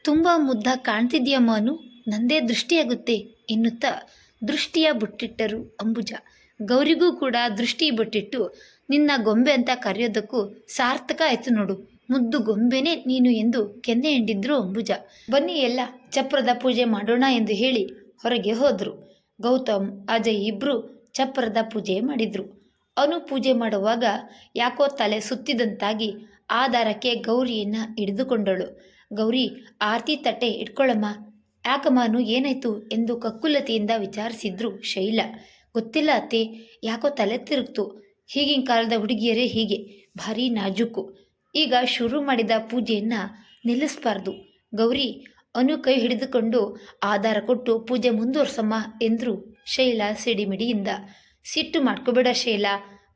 ತುಂಬ ಮುದ್ದಾಗಿ ಕಾಣ್ತಿದ್ಯಮ್ಮ ಅನು, ನಂದೇ ದೃಷ್ಟಿಯಾಗುತ್ತೆ ಎನ್ನುತ್ತಾ ದೃಷ್ಟಿಯ ಬೊಟ್ಟಿಟ್ಟರು ಅಂಬುಜ. ಗೌರಿಗೂ ಕೂಡ ದೃಷ್ಟಿ ಬೊಟ್ಟಿಟ್ಟು ನಿನ್ನ ಗೊಂಬೆ ಅಂತ ಕರೆಯೋದಕ್ಕೂ ಸಾರ್ಥಕ ಆಯ್ತು ನೋಡು, ಮುದ್ದು ಗೊಂಬೆನೇ ನೀನು ಎಂದು ಕೆನ್ನೆ ಹಿಂಡಿದ್ರು ಅಂಬುಜ. ಬನ್ನಿ ಎಲ್ಲ ಚಪ್ರದ ಪೂಜೆ ಮಾಡೋಣ ಎಂದು ಹೇಳಿ ಹೊರಗೆ ಹೋದ್ರು. ಗೌತಮ್, ಅಜಯ್ ಇಬ್ರು ಚಪ್ರದ ಪೂಜೆ ಮಾಡಿದ್ರು. ಅನು ಪೂಜೆ ಮಾಡುವಾಗ ಯಾಕೋ ತಲೆ ಸುತ್ತಿದಂತಾಗಿ ಆಧಾರಕ್ಕೆ ಗೌರಿಯನ್ನ ಹಿಡಿದುಕೊಂಡಳು. ಗೌರಿ, ಆರತಿ ತಟ್ಟೆ ಇಟ್ಕೊಳ್ಳಮ್ಮ. ಯಾಕಮ್ಮ ಅನು, ಏನಾಯ್ತು ಎಂದು ಕಕ್ಕುಲತೆಯಿಂದ ವಿಚಾರಿಸಿದ್ರು ಶೈಲಾ. ಗೊತ್ತಿಲ್ಲ ಅತ್ತೆ, ಯಾಕೋ ತಲೆ ತಿರುಗ್ತು. ಈಗಿನ ಕಾಲದ ಹುಡುಗಿಯರೇ ಹೀಗೆ, ಭಾರಿ ನಾಜೂಕು. ಈಗ ಶುರು ಮಾಡಿದ ಪೂಜೆಯನ್ನ ನಿಲ್ಲಿಸಬಾರ್ದು. ಗೌರಿ, ಅನು ಕೈ ಹಿಡಿದುಕೊಂಡು ಆಧಾರ ಕೊಟ್ಟು ಪೂಜೆ ಮುಂದುವರ್ಸಮ್ಮ ಎಂದ್ರು ಶೈಲಾ ಸಿಡಿಮಿಡಿಯಿಂದ. ಸಿಟ್ಟು ಮಾಡ್ಕೋಬೇಡ ಶೈಲಾ,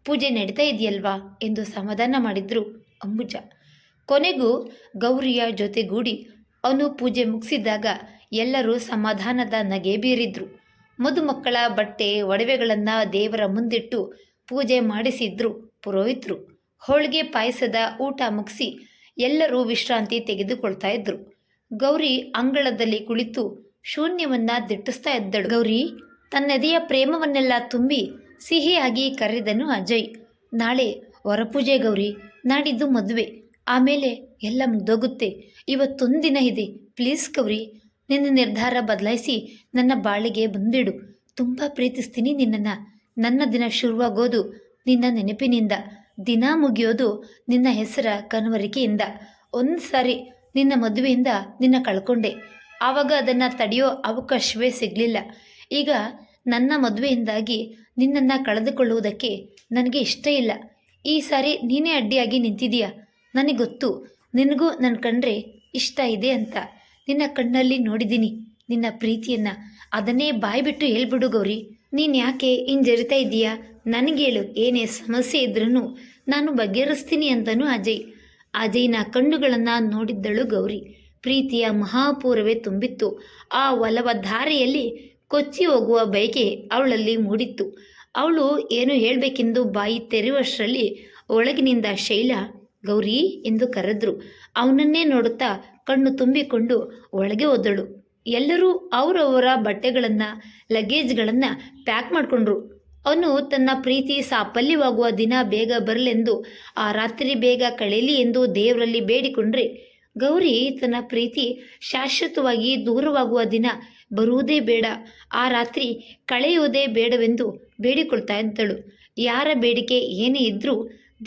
ಪೂಜೆ ನಡೀತಾ ಇದೆಯಲ್ವಾ ಎಂದು ಸಮಾಧಾನ ಮಾಡಿದ್ರು ಅಂಬುಜ. ಕೊನೆಗೂ ಗೌರಿಯ ಜೊತೆಗೂಡಿ ಅನು ಪೂಜೆ ಮುಗಿಸಿದಾಗ ಎಲ್ಲರೂ ಸಮಾಧಾನದ ನಗೆ ಬೀರಿದ್ರು. ಮದುಮಕ್ಕಳ ಬಟ್ಟೆ ಒಡವೆಗಳನ್ನು ದೇವರ ಮುಂದಿಟ್ಟು ಪೂಜೆ ಮಾಡಿಸಿದ್ರು ಪುರೋಹಿತರು. ಹೋಳಿಗೆ ಪಾಯಸದ ಊಟ ಮುಗಿಸಿ ಎಲ್ಲರೂ ವಿಶ್ರಾಂತಿ ತೆಗೆದುಕೊಳ್ತಾ ಇದ್ರು. ಗೌರಿ ಅಂಗಳದಲ್ಲಿ ಕುಳಿತು ಶೂನ್ಯವನ್ನ ದಿಟ್ಟಿಸ್ತಾ ಇದ್ದಳು. ಗೌರಿ, ತನ್ನೆದೆಯ ಪ್ರೇಮವನ್ನೆಲ್ಲ ತುಂಬಿ ಸಿಹಿಯಾಗಿ ಕರೆದನು ಅಜಯ್. ನಾಳೆ ಹೊರಪೂಜೆ ಗೌರಿ, ನಾಡಿದ್ದು ಮದುವೆ, ಆಮೇಲೆ ಎಲ್ಲ ಮುಗ್ದೋಗುತ್ತೆ. ಇವತ್ತೊಂದಿನ ಇದೆ, ಪ್ಲೀಸ್ ಗೌರಿ, ನಿನ್ನ ನಿರ್ಧಾರ ಬದಲಾಯಿಸಿ ನನ್ನ ಬಾಳಿಗೆ ಬಂದ್ಬಿಡು. ತುಂಬ ಪ್ರೀತಿಸ್ತೀನಿ ನಿನ್ನನ್ನು. ನನ್ನ ದಿನ ಶುರುವಾಗೋದು ನಿನ್ನ ನೆನಪಿನಿಂದ, ದಿನ ಮುಗಿಯೋದು ನಿನ್ನ ಹೆಸರ ಕನವರಿಕೆಯಿಂದ. ಒಂದು ಸಾರಿ ನಿನ್ನ ಮದುವೆಯಿಂದ ನಿನ್ನ ಕಳ್ಕೊಂಡೆ, ಆವಾಗ ಅದನ್ನು ತಡೆಯೋ ಅವಕಾಶವೇ ಸಿಗಲಿಲ್ಲ. ಈಗ ನನ್ನ ಮದುವೆಯಿಂದಾಗಿ ನಿನ್ನನ್ನು ಕಳೆದುಕೊಳ್ಳುವುದಕ್ಕೆ ನನಗೆ ಇಷ್ಟ ಇಲ್ಲ. ಈ ಸಾರಿ ನೀನೇ ಅಡ್ಡಿಯಾಗಿ ನಿಂತಿದೀಯ. ನನಗೆ ಗೊತ್ತು, ನಿನಗೂ ನನ್ನ ಕಂಡ್ರೆ ಇಷ್ಟ ಇದೆ ಅಂತ. ನಿನ್ನ ಕಣ್ಣಲ್ಲಿ ನೋಡಿದ್ದೀನಿ ನಿನ್ನ ಪ್ರೀತಿಯನ್ನು, ಅದನ್ನೇ ಬಾಯ್ಬಿಟ್ಟು ಹೇಳ್ಬಿಡು ಗೌರಿ. ನೀನು ಯಾಕೆ ಹಿಂಜರಿತಾ ಇದ್ದೀಯಾ? ನನಗೇಳು, ಏನೇ ಸಮಸ್ಯೆ ಇದ್ರೂ ನಾನು ಬಗೆಹರಿಸ್ತೀನಿ ಅಂತನೂ ಅಜಯ್. ಅಜಯ್ನ ಕಣ್ಣುಗಳನ್ನು ನೋಡಿದ್ದಳು ಗೌರಿ. ಪ್ರೀತಿಯ ಮಹಾಪೂರವೇ ತುಂಬಿತ್ತು. ಆ ಒಲವ ಧಾರೆಯಲ್ಲಿ ಕೊಚ್ಚಿ ಹೋಗುವ ಬಯಕೆ ಅವಳಲ್ಲಿ ಮೂಡಿತ್ತು. ಅವಳು ಏನು ಹೇಳಬೇಕೆಂದು ಬಾಯಿ ತೆರೆಯುವಷ್ಟರಲ್ಲಿ ಒಳಗಿನಿಂದ ಶೈಲಾ ಗೌರಿ ಎಂದು ಕರೆದ್ರು. ಅವನನ್ನೇ ನೋಡುತ್ತಾ ಕಣ್ಣು ತುಂಬಿಕೊಂಡು ಒಳಗೆ ಹೋದಳು. ಎಲ್ಲರೂ ಅವರವರ ಬಟ್ಟೆಗಳನ್ನು ಲಗೇಜ್ಗಳನ್ನು ಪ್ಯಾಕ್ ಮಾಡಿಕೊಂಡ್ರು. ಅವನು ತನ್ನ ಪ್ರೀತಿ ಸಾಫಲ್ಯವಾಗುವ ದಿನ ಬೇಗ ಬರಲೆಂದು, ಆ ರಾತ್ರಿ ಬೇಗ ಕಳೆಯಲಿ ಎಂದು ದೇವರಲ್ಲಿ ಬೇಡಿಕೊಂಡ್ರೆ, ಗೌರಿ ತನ್ನ ಪ್ರೀತಿ ಶಾಶ್ವತವಾಗಿ ದೂರವಾಗುವ ದಿನ ಬರುವುದೇ ಬೇಡ, ಆ ರಾತ್ರಿ ಕಳೆಯುವುದೇ ಬೇಡವೆಂದು ಬೇಡಿಕೊಳ್ತಾ ಇದ್ದಳು. ಯಾರ ಬೇಡಿಕೆ ಏನೇ ಇದ್ದರೂ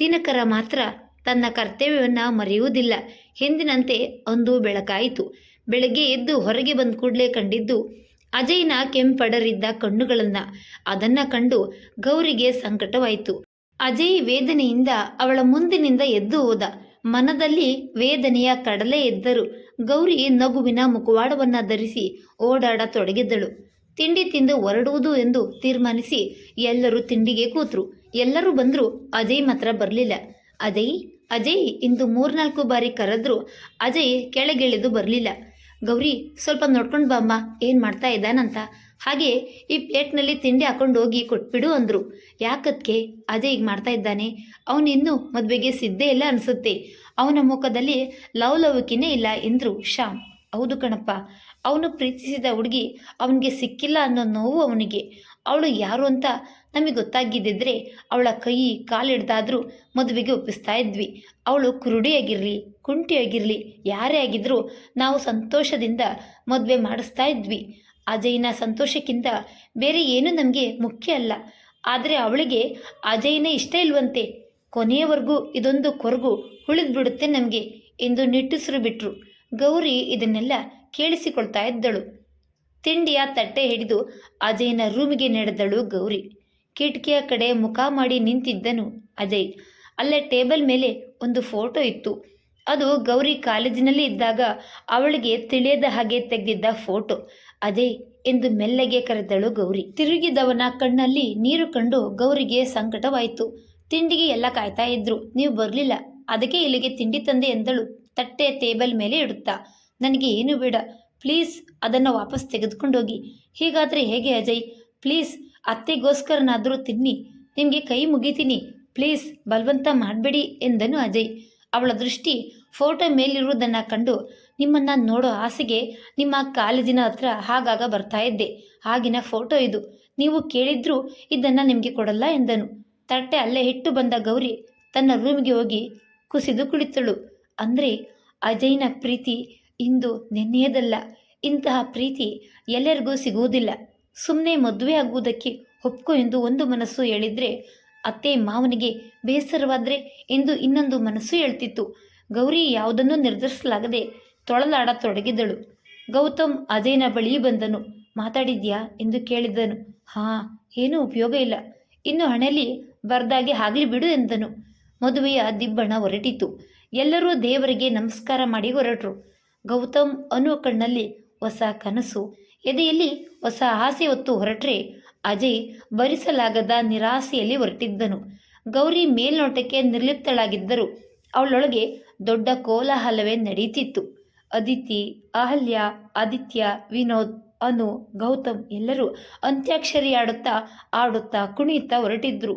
ದಿನಕರ ಮಾತ್ರ ತನ್ನ ಕರ್ತವ್ಯವನ್ನು ಮರೆಯುವುದಿಲ್ಲ. ಹಿಂದಿನಂತೆ ಒಂದು ಬೆಳಕಾಯಿತು. ಬೆಳಗ್ಗೆ ಎದ್ದು ಹೊರಗೆ ಬಂದ ಕೂಡಲೇ ಕಂಡಿದ್ದು ಅಜಯ್ನ ಕೆಂಪಡರಿದ್ದ ಕಣ್ಣುಗಳನ್ನು. ಅದನ್ನು ಕಂಡು ಗೌರಿಗೆ ಸಂಕಟವಾಯಿತು. ಅಜಯ್ ವೇದನೆಯಿಂದ ಅವಳ ಮುಂದಿನಿಂದ ಎದ್ದು ಹೋದ. ಮನದಲ್ಲಿ ವೇದನೆಯ ಕಡಲೆ ಎದ್ದರು. ಗೌರಿ ನಗುವಿನ ಮುಖವಾಡವನ್ನು ಧರಿಸಿ ಓಡಾಡತೊಡಗಿದ್ದಳು. ತಿಂಡಿ ತಿಂದು ಹೊರಡುವುದು ಎಂದು ತೀರ್ಮಾನಿಸಿ ಎಲ್ಲರೂ ತಿಂಡಿಗೆ ಕೂತರು. ಎಲ್ಲರೂ ಬಂದರೂ ಅಜಯ್ ಮಾತ್ರ ಬರಲಿಲ್ಲ. ಅಜಯ್ ಅಜಯ್ ಇಂದು 3-4 ಬಾರಿ ಕರೆದ್ರು ಅಜಯ್ ಕೆಳಗಿಳಿದು ಬರಲಿಲ್ಲ. ಗೌರಿ, ಸ್ವಲ್ಪ ನೋಡ್ಕೊಂಡು ಬಾಮ್ಮ, ಏನು ಮಾಡ್ತಾ ಇದ್ದಾನಂತ. ಹಾಗೆ ಈ ಪ್ಲೇಟ್ನಲ್ಲಿ ತಿಂಡಿ ಹಾಕೊಂಡು ಹೋಗಿ ಕೊಟ್ಬಿಡು ಅಂದರು. ಯಾಕದಕ್ಕೆ ಅಜಯ್ ಈಗ ಮಾಡ್ತಾ ಇದ್ದಾನೆ? ಅವನು ಇನ್ನೂ ಮದುವೆಗೆ ಸಿದ್ಧೇ ಇಲ್ಲ ಅನಿಸುತ್ತೆ. ಅವನ ಮುಖದಲ್ಲಿ ಲವಲವಿಕೆನೇ ಇಲ್ಲ ಎಂದರು ಶ್ಯಾಮ್. ಹೌದು ಕಣಪ್ಪ, ಅವನು ಪ್ರೀತಿಸಿದ ಹುಡುಗಿ ಅವನಿಗೆ ಸಿಕ್ಕಿಲ್ಲ ಅನ್ನೋ ನೋವು ಅವನಿಗೆ. ಅವಳು ಯಾರು ಅಂತ ನಮಗೆ ಗೊತ್ತಾಗಿದ್ದಿದ್ರೆ ಅವಳ ಕೈ ಕಾಲಿಡ್ದಾದ್ರೂ ಮದುವೆಗೆ ಒಪ್ಪಿಸ್ತಾ ಇದ್ವಿ. ಅವಳು ಕುರುಡಿಯಾಗಿರಲಿ ಕುಂಟಿಯಾಗಿರಲಿ ಯಾರೇ ಆಗಿದ್ರೂ ನಾವು ಸಂತೋಷದಿಂದ ಮದುವೆ ಮಾಡಿಸ್ತಾ ಇದ್ವಿ. ಅಜಯ್ನ ಸಂತೋಷಕ್ಕಿಂತ ಬೇರೆ ಏನೂ ನಮಗೆ ಮುಖ್ಯ ಅಲ್ಲ. ಆದರೆ ಅವಳಿಗೆ ಅಜಯ್ನ ಇಷ್ಟ ಇಲ್ವಂತೆ. ಕೊನೆಯವರೆಗೂ ಇದೊಂದು ಕೊರಗು ಉಳಿದ್ಬಿಡುತ್ತೆ ನಮಗೆ ಎಂದು ನಿಟ್ಟುಸಿರು ಬಿಟ್ರು. ಗೌರಿ ಇದನ್ನೆಲ್ಲ ಕೇಳಿಸಿಕೊಳ್ತಾ ಇದ್ದಳು. ತಿಂಡಿಯ ತಟ್ಟೆ ಹಿಡಿದು ಅಜಯ್ನ ರೂಮಿಗೆ ನಡೆದಳು ಗೌರಿ. ಕಿಟಕಿಯ ಕಡೆ ಮುಖ ಮಾಡಿ ನಿಂತಿದ್ದನು ಅಜಯ್. ಅಲ್ಲೇ ಟೇಬಲ್ ಮೇಲೆ ಒಂದು ಫೋಟೋ ಇತ್ತು. ಅದು ಗೌರಿ ಕಾಲೇಜಿನಲ್ಲಿ ಇದ್ದಾಗ ಅವಳಿಗೆ ತಿಳಿಯದ ಹಾಗೆ ತೆಗೆದಿದ್ದ ಫೋಟೋ. ಅಜಯ್ ಎಂದು ಮೆಲ್ಲಗೆ ಕರೆದಳು ಗೌರಿ. ತಿರುಗಿದವನ ಕಣ್ಣಲ್ಲಿ ನೀರು ಕಂಡು ಗೌರಿಗೆ ಸಂಕಟವಾಯಿತು. ತಿಂಡಿಗೆ ಎಲ್ಲ ಕಾಯ್ತಾ ಇದ್ರು, ನೀವು ಬರಲಿಲ್ಲ, ಅದಕ್ಕೆ ಇಲ್ಲಿಗೆ ತಿಂಡಿ ತಂದೆ ಎಂದಳು ತಟ್ಟೆ ಟೇಬಲ್ ಮೇಲೆ ಇಡುತ್ತಾ. ನನಗೆ ಏನು ಬೇಡ, ಪ್ಲೀಸ್ ಅದನ್ನು ವಾಪಸ್ ತೆಗೆದುಕೊಂಡೋಗಿ. ಹೀಗಾದರೆ ಹೇಗೆ ಅಜಯ್? ಪ್ಲೀಸ್ ಅತ್ತೆಗೋಸ್ಕರನಾದರೂ ತಿನ್ನಿ, ನಿಮಗೆ ಕೈ ಮುಗಿತೀನಿ, ಪ್ಲೀಸ್ ಬಲವಂತ ಮಾಡಬೇಡಿ ಎಂದನು ಅಜಯ್. ಅವಳ ದೃಷ್ಟಿ ಫೋಟೋ ಮೇಲಿರುವುದನ್ನು ಕಂಡು ನಿಮ್ಮನ್ನು ನೋಡೋ ಆಸೆಗೆ ನಿಮ್ಮ ಕಾಲೇಜಿನ ಹತ್ರ ಆಗಾಗ ಬರ್ತಾ ಇದ್ದೆ. ಆಗಿನ ಫೋಟೋ ಇದು. ನೀವು ಕೇಳಿದ್ರೂ ಇದನ್ನು ನಿಮಗೆ ಕೊಡಲ್ಲ ಎಂದನು. ತಟ್ಟೆ ಅಲ್ಲೇ ಇಟ್ಟು ಬಂದ ಗೌರಿ ತನ್ನ ರೂಮಿಗೆ ಹೋಗಿ ಕುಸಿದು ಕುಳಿತಳು. ಅಂದರೆ ಅಜಯ್ನ ಪ್ರೀತಿ ಇಂದು ನೆನ್ನೆಯದಲ್ಲ. ಇಂತಹ ಪ್ರೀತಿ ಎಲ್ಲರಿಗೂ ಸಿಗುವುದಿಲ್ಲ. ಸುಮ್ಮನೆ ಮದುವೆ ಆಗುವುದಕ್ಕೆ ಒಪ್ಕೊ ಎಂದು ಒಂದು ಮನಸ್ಸು ಹೇಳಿದರೆ ಅತ್ತೆ ಮಾವನಿಗೆ ಬೇಸರವಾದರೆ ಎಂದು ಇನ್ನೊಂದು ಮನಸ್ಸು ಹೇಳ್ತಿತ್ತು. ಗೌರಿ ಯಾವುದನ್ನು ನಿರ್ಧರಿಸಲಾಗದೆ ತೊಳಲಾಡತೊಡಗಿದಳು. ಗೌತಮ್ ಅಜಯ್ನ ಬಳಿ ಬಂದನು. ಮಾತಾಡಿದ್ಯಾ ಎಂದು ಕೇಳಿದನು. ಹಾಂ, ಏನೂ ಉಪಯೋಗ ಇಲ್ಲ. ಇನ್ನು ಹಣೆಯಲ್ಲಿ ಬರ್ದಾಗೆ ಆಗಲಿ ಬಿಡು ಎಂದನು. ಮದುವೆಯ ದಿಬ್ಬಣ ಹೊರಟಿತು. ಎಲ್ಲರೂ ದೇವರಿಗೆ ನಮಸ್ಕಾರ ಮಾಡಿ ಹೊರಟರು. ಗೌತಮ್ ಅನು ಕಣ್ಣಲ್ಲಿ ಹೊಸ ಕನಸು, ಎದೆಯಲ್ಲಿ ಹೊಸ ಆಸೆ ಹೊತ್ತು ಹೊರಟ್ರೆ ಅಜಯ್ ಭರಿಸಲಾಗದ ನಿರಾಸೆಯಲ್ಲಿ ಹೊರಟಿದ್ದನು. ಗೌರಿ ಮೇಲ್ನೋಟಕ್ಕೆ ನಿರ್ಲಿಪ್ತಳಾಗಿದ್ದರು. ಅವಳೊಳಗೆ ದೊಡ್ಡ ಕೋಲಾಹಲವೇ ನಡೆಯುತ್ತಿತ್ತು. ಅದಿತಿ, ಅಹಲ್ಯ, ಆದಿತ್ಯ, ವಿನೋದ್, ಅನು, ಗೌತಮ್ ಎಲ್ಲರೂ ಅಂತ್ಯಾಕ್ಷರಿ ಆಡುತ್ತಾ ಕುಣಿಯುತ್ತಾ ಹೊರಟಿದ್ರು.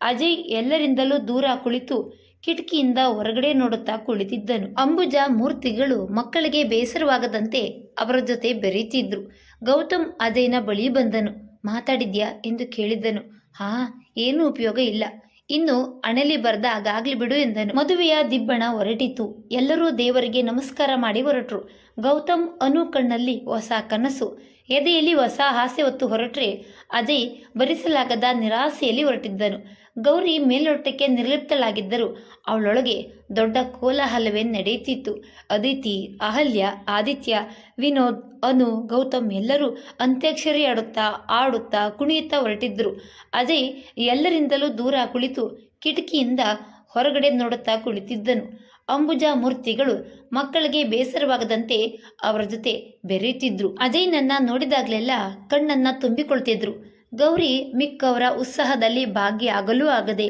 ಅಜಯ್ ಎಲ್ಲರಿಂದಲೂ ದೂರ ಕುಳಿತು ಕಿಟಕಿಯಿಂದ ಹೊರಗಡೆ ನೋಡುತ್ತಾ ಕುಳಿತಿದ್ದನು. ಅಂಬುಜಾ ಮೂರ್ತಿಗಳು ಮಕ್ಕಳಿಗೆ ಬೇಸರವಾಗದಂತೆ ಅವರ ಜೊತೆ ಬೆರೀತಿದ್ರು. ಗೌತಮ್ ಅಜಯ್ನ ಬಳಿ ಬಂದನು. ಮಾತಾಡಿದ್ಯಾ ಎಂದು ಕೇಳಿದ್ದನು. ಹಾ, ಏನೂ ಉಪಯೋಗ ಇಲ್ಲ. ಇನ್ನು ಅಣೆಲಿ ಬರ್ದ ಆಗಾಗ್ಲಿ ಬಿಡು ಎಂದನು. ಮದುವೆಯ ದಿಬ್ಬಣ ಹೊರಟಿತು. ಎಲ್ಲರೂ ದೇವರಿಗೆ ನಮಸ್ಕಾರ ಮಾಡಿ ಹೊರಟರು. ಗೌತಮ್ ಅನು ಕಣ್ಣಲ್ಲಿ ಹೊಸ ಕನಸು, ಎದೆಯಲ್ಲಿ ಹೊಸ ಆಸೆ ಹೊತ್ತು ಹೊರಟ್ರೆ ಅಜಯ್ ಭರಿಸಲಾಗದ ನಿರಾಸೆಯಲ್ಲಿ ಹೊರಟಿದ್ದನು. ಗೌರಿ ಮೇಲ್ನೋಟಕ್ಕೆ ನಿರ್ಲಿಪ್ತಳಾಗಿದ್ದರು. ಅವಳೊಳಗೆ ದೊಡ್ಡ ಕೋಲಾಹಲವೇ ನಡೆಯುತ್ತಿತ್ತು. ಅದಿತಿ, ಅಹಲ್ಯ, ಆದಿತ್ಯ, ವಿನೋದ್, ಅನು, ಗೌತಮ್ ಎಲ್ಲರೂ ಅಂತ್ಯಾಕ್ಷರಿ ಆಡುತ್ತಾ ಕುಣಿಯುತ್ತಾ ಹೊರಟಿದ್ರು. ಅಜಯ್ ಎಲ್ಲರಿಂದಲೂ ದೂರ ಕುಳಿತು ಕಿಟಕಿಯಿಂದ ಹೊರಗಡೆ ನೋಡುತ್ತಾ ಕುಳಿತಿದ್ದನು. ಅಂಬುಜಾ ಮೂರ್ತಿಗಳು ಮಕ್ಕಳಿಗೆ ಬೇಸರವಾಗದಂತೆ ಅವರ ಜೊತೆ ಬೆರೆಯುತ್ತಿದ್ರು. ಅಜಯ್ನನ್ನ ನೋಡಿದಾಗಲೆಲ್ಲ ಕಣ್ಣನ್ನ ತುಂಬಿಕೊಳ್ತಿದ್ರು. ಗೌರಿ ಮಿಕ್ಕವರ ಉತ್ಸಾಹದಲ್ಲಿ ಭಾಗಿಯಾಗಲೂ ಆಗದೆ,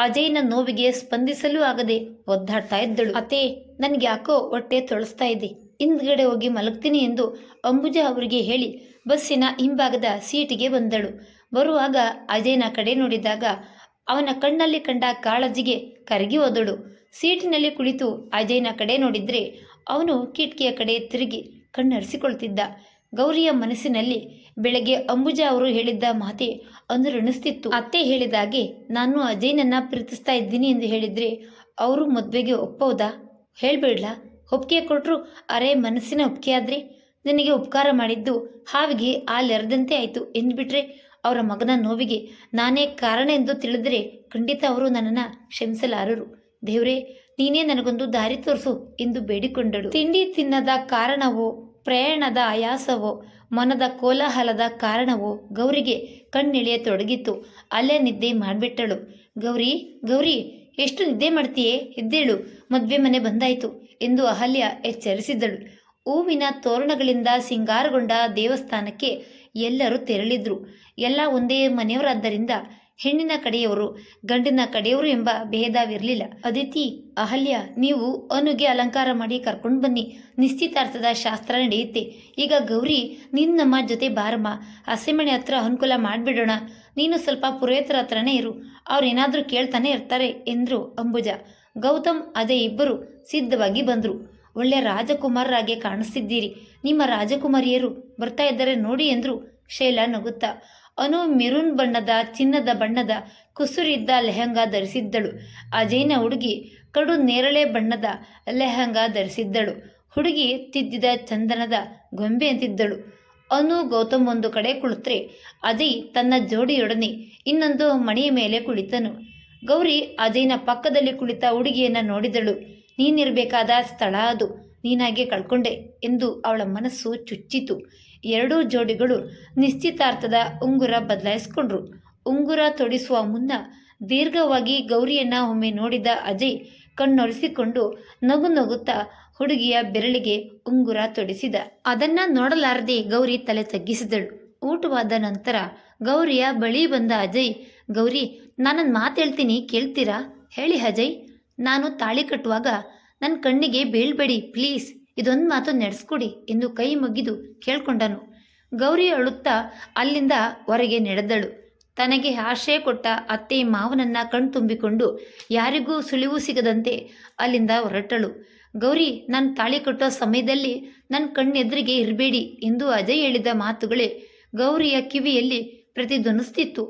ಅಜಯ್ನ ನೋವಿಗೆ ಸ್ಪಂದಿಸಲೂ ಆಗದೆ ಒದ್ದಾಡ್ತಾ ಇದ್ದಳು. ಅತ್ತೆ, ನನಗೆ ಯಾಕೋ ಹೊಟ್ಟೆ ತೊಳಸ್ತಾ ಇದೆ, ಹಿಂದ್ಗಡೆ ಹೋಗಿ ಮಲಗ್ತೀನಿ ಎಂದು ಅಂಬುಜಾ ಅವರಿಗೆ ಹೇಳಿ ಬಸ್ಸಿನ ಹಿಂಭಾಗದ ಸೀಟಿಗೆ ಬಂದಳು. ಬರುವಾಗ ಅಜಯ್ನ ಕಡೆ ನೋಡಿದಾಗ ಅವನ ಕಣ್ಣಲ್ಲಿ ಕಂಡ ಕಾಳಜಿಗೆ ಕರಗಿ ಹೋದಳು. ಸೀಟಿನಲ್ಲಿ ಕುಳಿತು ಅಜಯ್ನ ಕಡೆ ನೋಡಿದ್ರೆ ಅವನು ಕಿಟಕಿಯ ಕಡೆ ತಿರುಗಿ ಕಣ್ಣರಿಸಿಕೊಳ್ತಿದ್ದ. ಗೌರಿಯ ಮನಸ್ಸಿನಲ್ಲಿ ಬೆಳಗ್ಗೆ ಅಂಬುಜಾ ಅವರು ಹೇಳಿದ್ದ ಮಾತೆ ಅನುರಣಿಸ್ತಿತ್ತು. ಅತ್ತೆ ಹೇಳಿದಾಗೆ ನಾನು ಅಜಯ್ನನ್ನ ಪ್ರೀತಿಸ್ತಾ ಇದ್ದೀನಿ ಎಂದು ಹೇಳಿದ್ರೆ ಅವರು ಮದುವೆಗೆ ಒಪ್ಪೋದಾ? ಹೇಳ್ಬೇಡ್ಲಾ? ಒಪ್ಪಿಗೆ ಕೊಟ್ಟರು ಅರೆ ಮನಸ್ಸಿನ ಒಪ್ಪಿಗೆ ಆದ್ರೆ ನನಗೆ ಉಪಕಾರ ಮಾಡಿದ್ದು ಹಾವಿಗೆ ಹಾಲೆರೆದಂತೆ ಆಯಿತು ಎಂದುಬಿಟ್ರೆ ಅವರ ಮಗನ ನೋವಿಗೆ ನಾನೇ ಕಾರಣ ಎಂದು ತಿಳಿದರೆ ಖಂಡಿತ ಅವರು ನನ್ನನ್ನು ಕ್ಷಮಿಸಲಾರರು. ದೇವ್ರೇ, ನೀನೇ ನನಗೊಂದು ದಾರಿ ತೋರಿಸು ಎಂದು ಬೇಡಿಕೊಂಡಳು. ತಿಂಡಿ ತಿನ್ನದ ಕಾರಣವೋ, ಪ್ರಯಾಣದ ಆಯಾಸವೋ, ಮನದ ಕೋಲಾಹಲದ ಕಾರಣವೋ ಗೌರಿಗೆ ಕಣ್ಣೆಳೆಯತೊಡಗಿತು. ಅಲ್ಲೇ ನಿದ್ದೆ ಮಾಡಿಬಿಟ್ಟಳು. ಗೌರಿ, ಗೌರಿ, ಎಷ್ಟು ನಿದ್ದೆ ಮಾಡ್ತೀಯೇ? ಎದ್ದೇಳು, ಮದುವೆ ಮನೆ ಬಂದಾಯಿತು ಎಂದು ಅಹಲ್ಯ ಎಚ್ಚರಿಸಿದಳು. ಹೂವಿನ ತೋರಣಗಳಿಂದ ಸಿಂಗಾರಗೊಂಡ ದೇವಸ್ಥಾನಕ್ಕೆ ಎಲ್ಲರೂ ತೆರಳಿದ್ರು. ಎಲ್ಲ ಒಂದೇ ಮನೆಯವರಾದ್ದರಿಂದ ಹೆಣ್ಣಿನ ಕಡೆಯವರು ಗಂಡಿನ ಕಡೆಯವರು ಎಂಬ ಭೇದವಿರಲಿಲ್ಲ. ಅದಿತಿ, ಅಹಲ್ಯ, ನೀವು ಅನುಗೆ ಅಲಂಕಾರ ಮಾಡಿ ಕರ್ಕೊಂಡು ಬನ್ನಿ. ನಿಶ್ಚಿತಾರ್ಥದ ಶಾಸ್ತ್ರ ನಡೆಯುತ್ತೆ. ಈಗ ಗೌರಿ, ನೀನು ನಮ್ಮ ಜೊತೆ ಬಾರಮ್ಮ. ಹಸೆಮಣೆ ಹತ್ರ ಅನುಕೂಲ ಮಾಡಿಬಿಡೋಣ. ನೀನು ಸ್ವಲ್ಪ ಪುರೋಹಿತರ ಹತ್ರನೇ ಇರು, ಅವ್ರೇನಾದರೂ ಕೇಳ್ತಾನೆ ಇರ್ತಾರೆ ಎಂದರು ಅಂಬುಜಾ. ಗೌತಮ್ ಅಜಯ್ ಇಬ್ಬರು ಸಿದ್ಧವಾಗಿ ಬಂದರು. ಒಳ್ಳೆ ರಾಜಕುಮಾರರಾಗೆ ಕಾಣಿಸ್ತಿದ್ದೀರಿ. ನಿಮ್ಮ ರಾಜಕುಮಾರಿಯರು ಬರ್ತಾ ಇದ್ದಾರೆ ನೋಡಿ ಎಂದರು ಶೈಲಾ ನಗುತ್ತಾ. ಅನು ಮೆರೂನ್ ಬಣ್ಣದ ಚಿನ್ನದ ಬಣ್ಣದ ಕುಸುರಿದ್ದ ಲೆಹಂಗಾ ಧರಿಸಿದ್ದಳು. ಅಜಯ್ನ ಹುಡುಗಿ ಕಡು ನೇರಳೆ ಬಣ್ಣದ ಲೆಹಂಗಾ ಧರಿಸಿದ್ದಳು. ಹುಡುಗಿ ತಿದ್ದಿದ ಚಂದನದ ಗೊಂಬೆ ಅಂತಿದ್ದಳು. ಅನು ಗೌತಮ್ ಒಂದು ಕಡೆ ಕುಳಿತರೆ ಅಜಯ್ ತನ್ನ ಜೋಡಿಯೊಡನೆ ಇನ್ನೊಂದು ಮಣೆಯ ಮೇಲೆ ಕುಳಿತನು. ಗೌರಿ ಅಜಯ್ನ ಪಕ್ಕದಲ್ಲಿ ಕುಳಿತ ಹುಡುಗಿಯನ್ನು ನೋಡಿದಳು. ನೀನಿರಬೇಕಾದ ಸ್ಥಳ ಅದು, ನೀನಾಗೆ ಕಳ್ಕೊಂಡೆ ಎಂದು ಅವಳ ಮನಸ್ಸು ಚುಚ್ಚಿತು. ಎರಡೂ ಜೋಡಿಗಳು ನಿಶ್ಚಿತಾರ್ಥದ ಉಂಗುರ ಬದಲಾಯಿಸ್ಕೊಂಡ್ರು. ಉಂಗುರ ತೊಡಿಸುವ ಮುನ್ನ ದೀರ್ಘವಾಗಿ ಗೌರಿಯನ್ನ ಒಮ್ಮೆ ನೋಡಿದ ಅಜಯ್ ಕಣ್ಣೊರೆಸಿಕೊಂಡು ನಗು ನಗುತ್ತಾ ಹುಡುಗಿಯ ಬೆರಳಿಗೆ ಉಂಗುರ ತೊಡಿಸಿದ. ಅದನ್ನ ನೋಡಲಾರದೆ ಗೌರಿ ತಲೆ ತಗ್ಗಿಸಿದಳು. ಊಟವಾದ ನಂತರ ಗೌರಿಯ ಬಳಿ ಬಂದ ಅಜಯ್, ಗೌರಿ, ನಾನೊಂದು ಮಾತು ಹೇಳ್ತೀನಿ, ಕೇಳ್ತೀರಾ? ಹೇಳಿ ಅಜಯ್. ನಾನು ತಾಳಿ ಕಟ್ಟುವಾಗ ನನ್ನ ಕಣ್ಣಿಗೆ ಬೀಳ್ಬೇಡಿ ಪ್ಲೀಸ್, ಇದೊಂದು ಮಾತು ನಡೆಸ್ಕೊಡಿ ಎಂದು ಕೈ ಮುಗಿದು ಕೇಳ್ಕೊಂಡನು. ಗೌರಿ ಅಳುತ್ತಾ ಅಲ್ಲಿಂದ ಹೊರಗೆ ನಡೆದಳು. ತನಗೆ ಆಶ್ರಯ ಕೊಟ್ಟ ಅತ್ತೆ ಮಾವನನ್ನ ಕಣ್ತುಂಬಿಕೊಂಡು ಯಾರಿಗೂ ಸುಳಿವು ಸಿಗದಂತೆ ಅಲ್ಲಿಂದ ಹೊರಟಳು. ಗೌರಿ, ನಾನು ತಾಳಿ ಕಟ್ಟೋ ಸಮಯದಲ್ಲಿ ನನ್ನ ಕಣ್ಣೆದುರಿಗೆ ಇರಬೇಡಿ ಎಂದು ಅಜಯ್ ಹೇಳಿದ ಮಾತುಗಳೇ ಗೌರಿಯ ಕಿವಿಯಲ್ಲಿ ಪ್ರತಿಧ್ವನಿಸ್ತಿತ್ತು.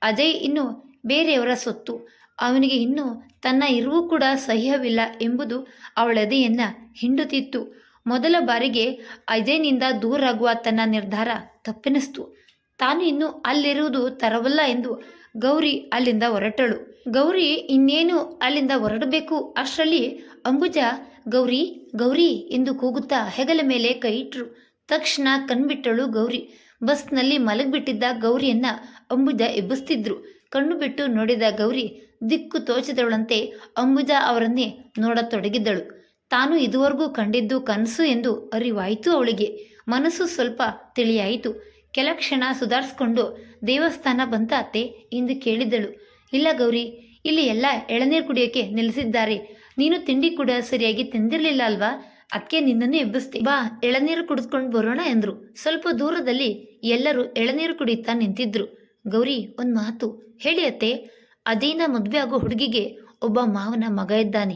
ಅಜಯ್ ಇನ್ನು ಬೇರೆಯವರ ಸೊತ್ತು. ಅವನಿಗೆ ಇನ್ನೂ ತನ್ನ ಇರುವು ಕೂಡ ಸಹ್ಯವಿಲ್ಲ ಎಂಬುದು ಅವಳೆದೆಯನ್ನು ಹಿಂಡುತ್ತಿತ್ತು. ಮೊದಲ ಬಾರಿಗೆ ಅಜಯ್ನಿಂದ ದೂರಾಗುವ ತನ್ನ ನಿರ್ಧಾರ ತಪ್ಪೆನಿಸ್ತು. ತಾನು ಇನ್ನು ಅಲ್ಲಿರುವುದು ತರವಲ್ಲ ಎಂದು ಗೌರಿ ಅಲ್ಲಿಂದ ಹೊರಟಳು. ಗೌರಿ ಇನ್ನೇನು ಅಲ್ಲಿಂದ ಹೊರಡಬೇಕು ಅಷ್ಟರಲ್ಲಿ ಅಂಬುಜಾ ಗೌರಿ ಗೌರಿ ಎಂದು ಕೂಗುತ್ತಾ ಹೆಗಲ ಮೇಲೆ ಕೈ ಇಟ್ಟರು. ತಕ್ಷಣ ಕಣ್ಬಿಟ್ಟಳು ಗೌರಿ. ಬಸ್ನಲ್ಲಿ ಮಲಗಿಬಿಟ್ಟಿದ್ದ ಗೌರಿಯನ್ನ ಅಂಬುಜಾ ಎಬ್ಬಿಸ್ತಿದ್ರು. ಕಣ್ಣು ಬಿಟ್ಟು ನೋಡಿದ ಗೌರಿ ದಿಕ್ಕು ತೋಚದವಳಂತೆ ಅಂಬುಜಾ ಅವರನ್ನೇ ನೋಡತೊಡಗಿದ್ದಳು. ತಾನು ಇದುವರೆಗೂ ಕಂಡಿದ್ದು ಕನಸು ಎಂದು ಅರಿವಾಯಿತು ಅವಳಿಗೆ. ಮನಸ್ಸು ಸ್ವಲ್ಪ ತಿಳಿಯಾಯಿತು. ಕೆಲ ಕ್ಷಣ ಸುಧಾರಿಸ್ಕೊಂಡು ದೇವಸ್ಥಾನ ಬಂತ ಅತ್ತೆ ಎಂದು ಕೇಳಿದಳು. ಇಲ್ಲ ಗೌರಿ, ಇಲ್ಲಿ ಎಲ್ಲ ಎಳನೀರು ಕುಡಿಯೋಕ್ಕೆ ನಿಲ್ಲಿಸಿದ್ದಾರೆ. ನೀನು ತಿಂಡಿ ಕೂಡ ಸರಿಯಾಗಿ ತಿಂದಿರಲಿಲ್ಲ ಅಲ್ವಾ? ಅದಕ್ಕೆ ನಿನ್ನನ್ನು ಎಬ್ಬಿಸ್ತೆ. ಬಾ, ಎಳನೀರು ಕುಡಿದುಕೊಂಡು ಬರೋಣ ಎಂದರು. ಸ್ವಲ್ಪ ದೂರದಲ್ಲಿ ಎಲ್ಲರೂ ಎಳನೀರು ಕುಡಿಯುತ್ತಾ ನಿಂತಿದ್ರು. ಗೌರಿ, ಒಂದು ಮಾತು ಹೇಳಿ ಅತ್ತೆ. ಅದೇನ ಮದುವೆ ಆಗೋ ಹುಡುಗಿಗೆ ಒಬ್ಬ ಮಾವನ ಮಗ ಇದ್ದಾನೆ.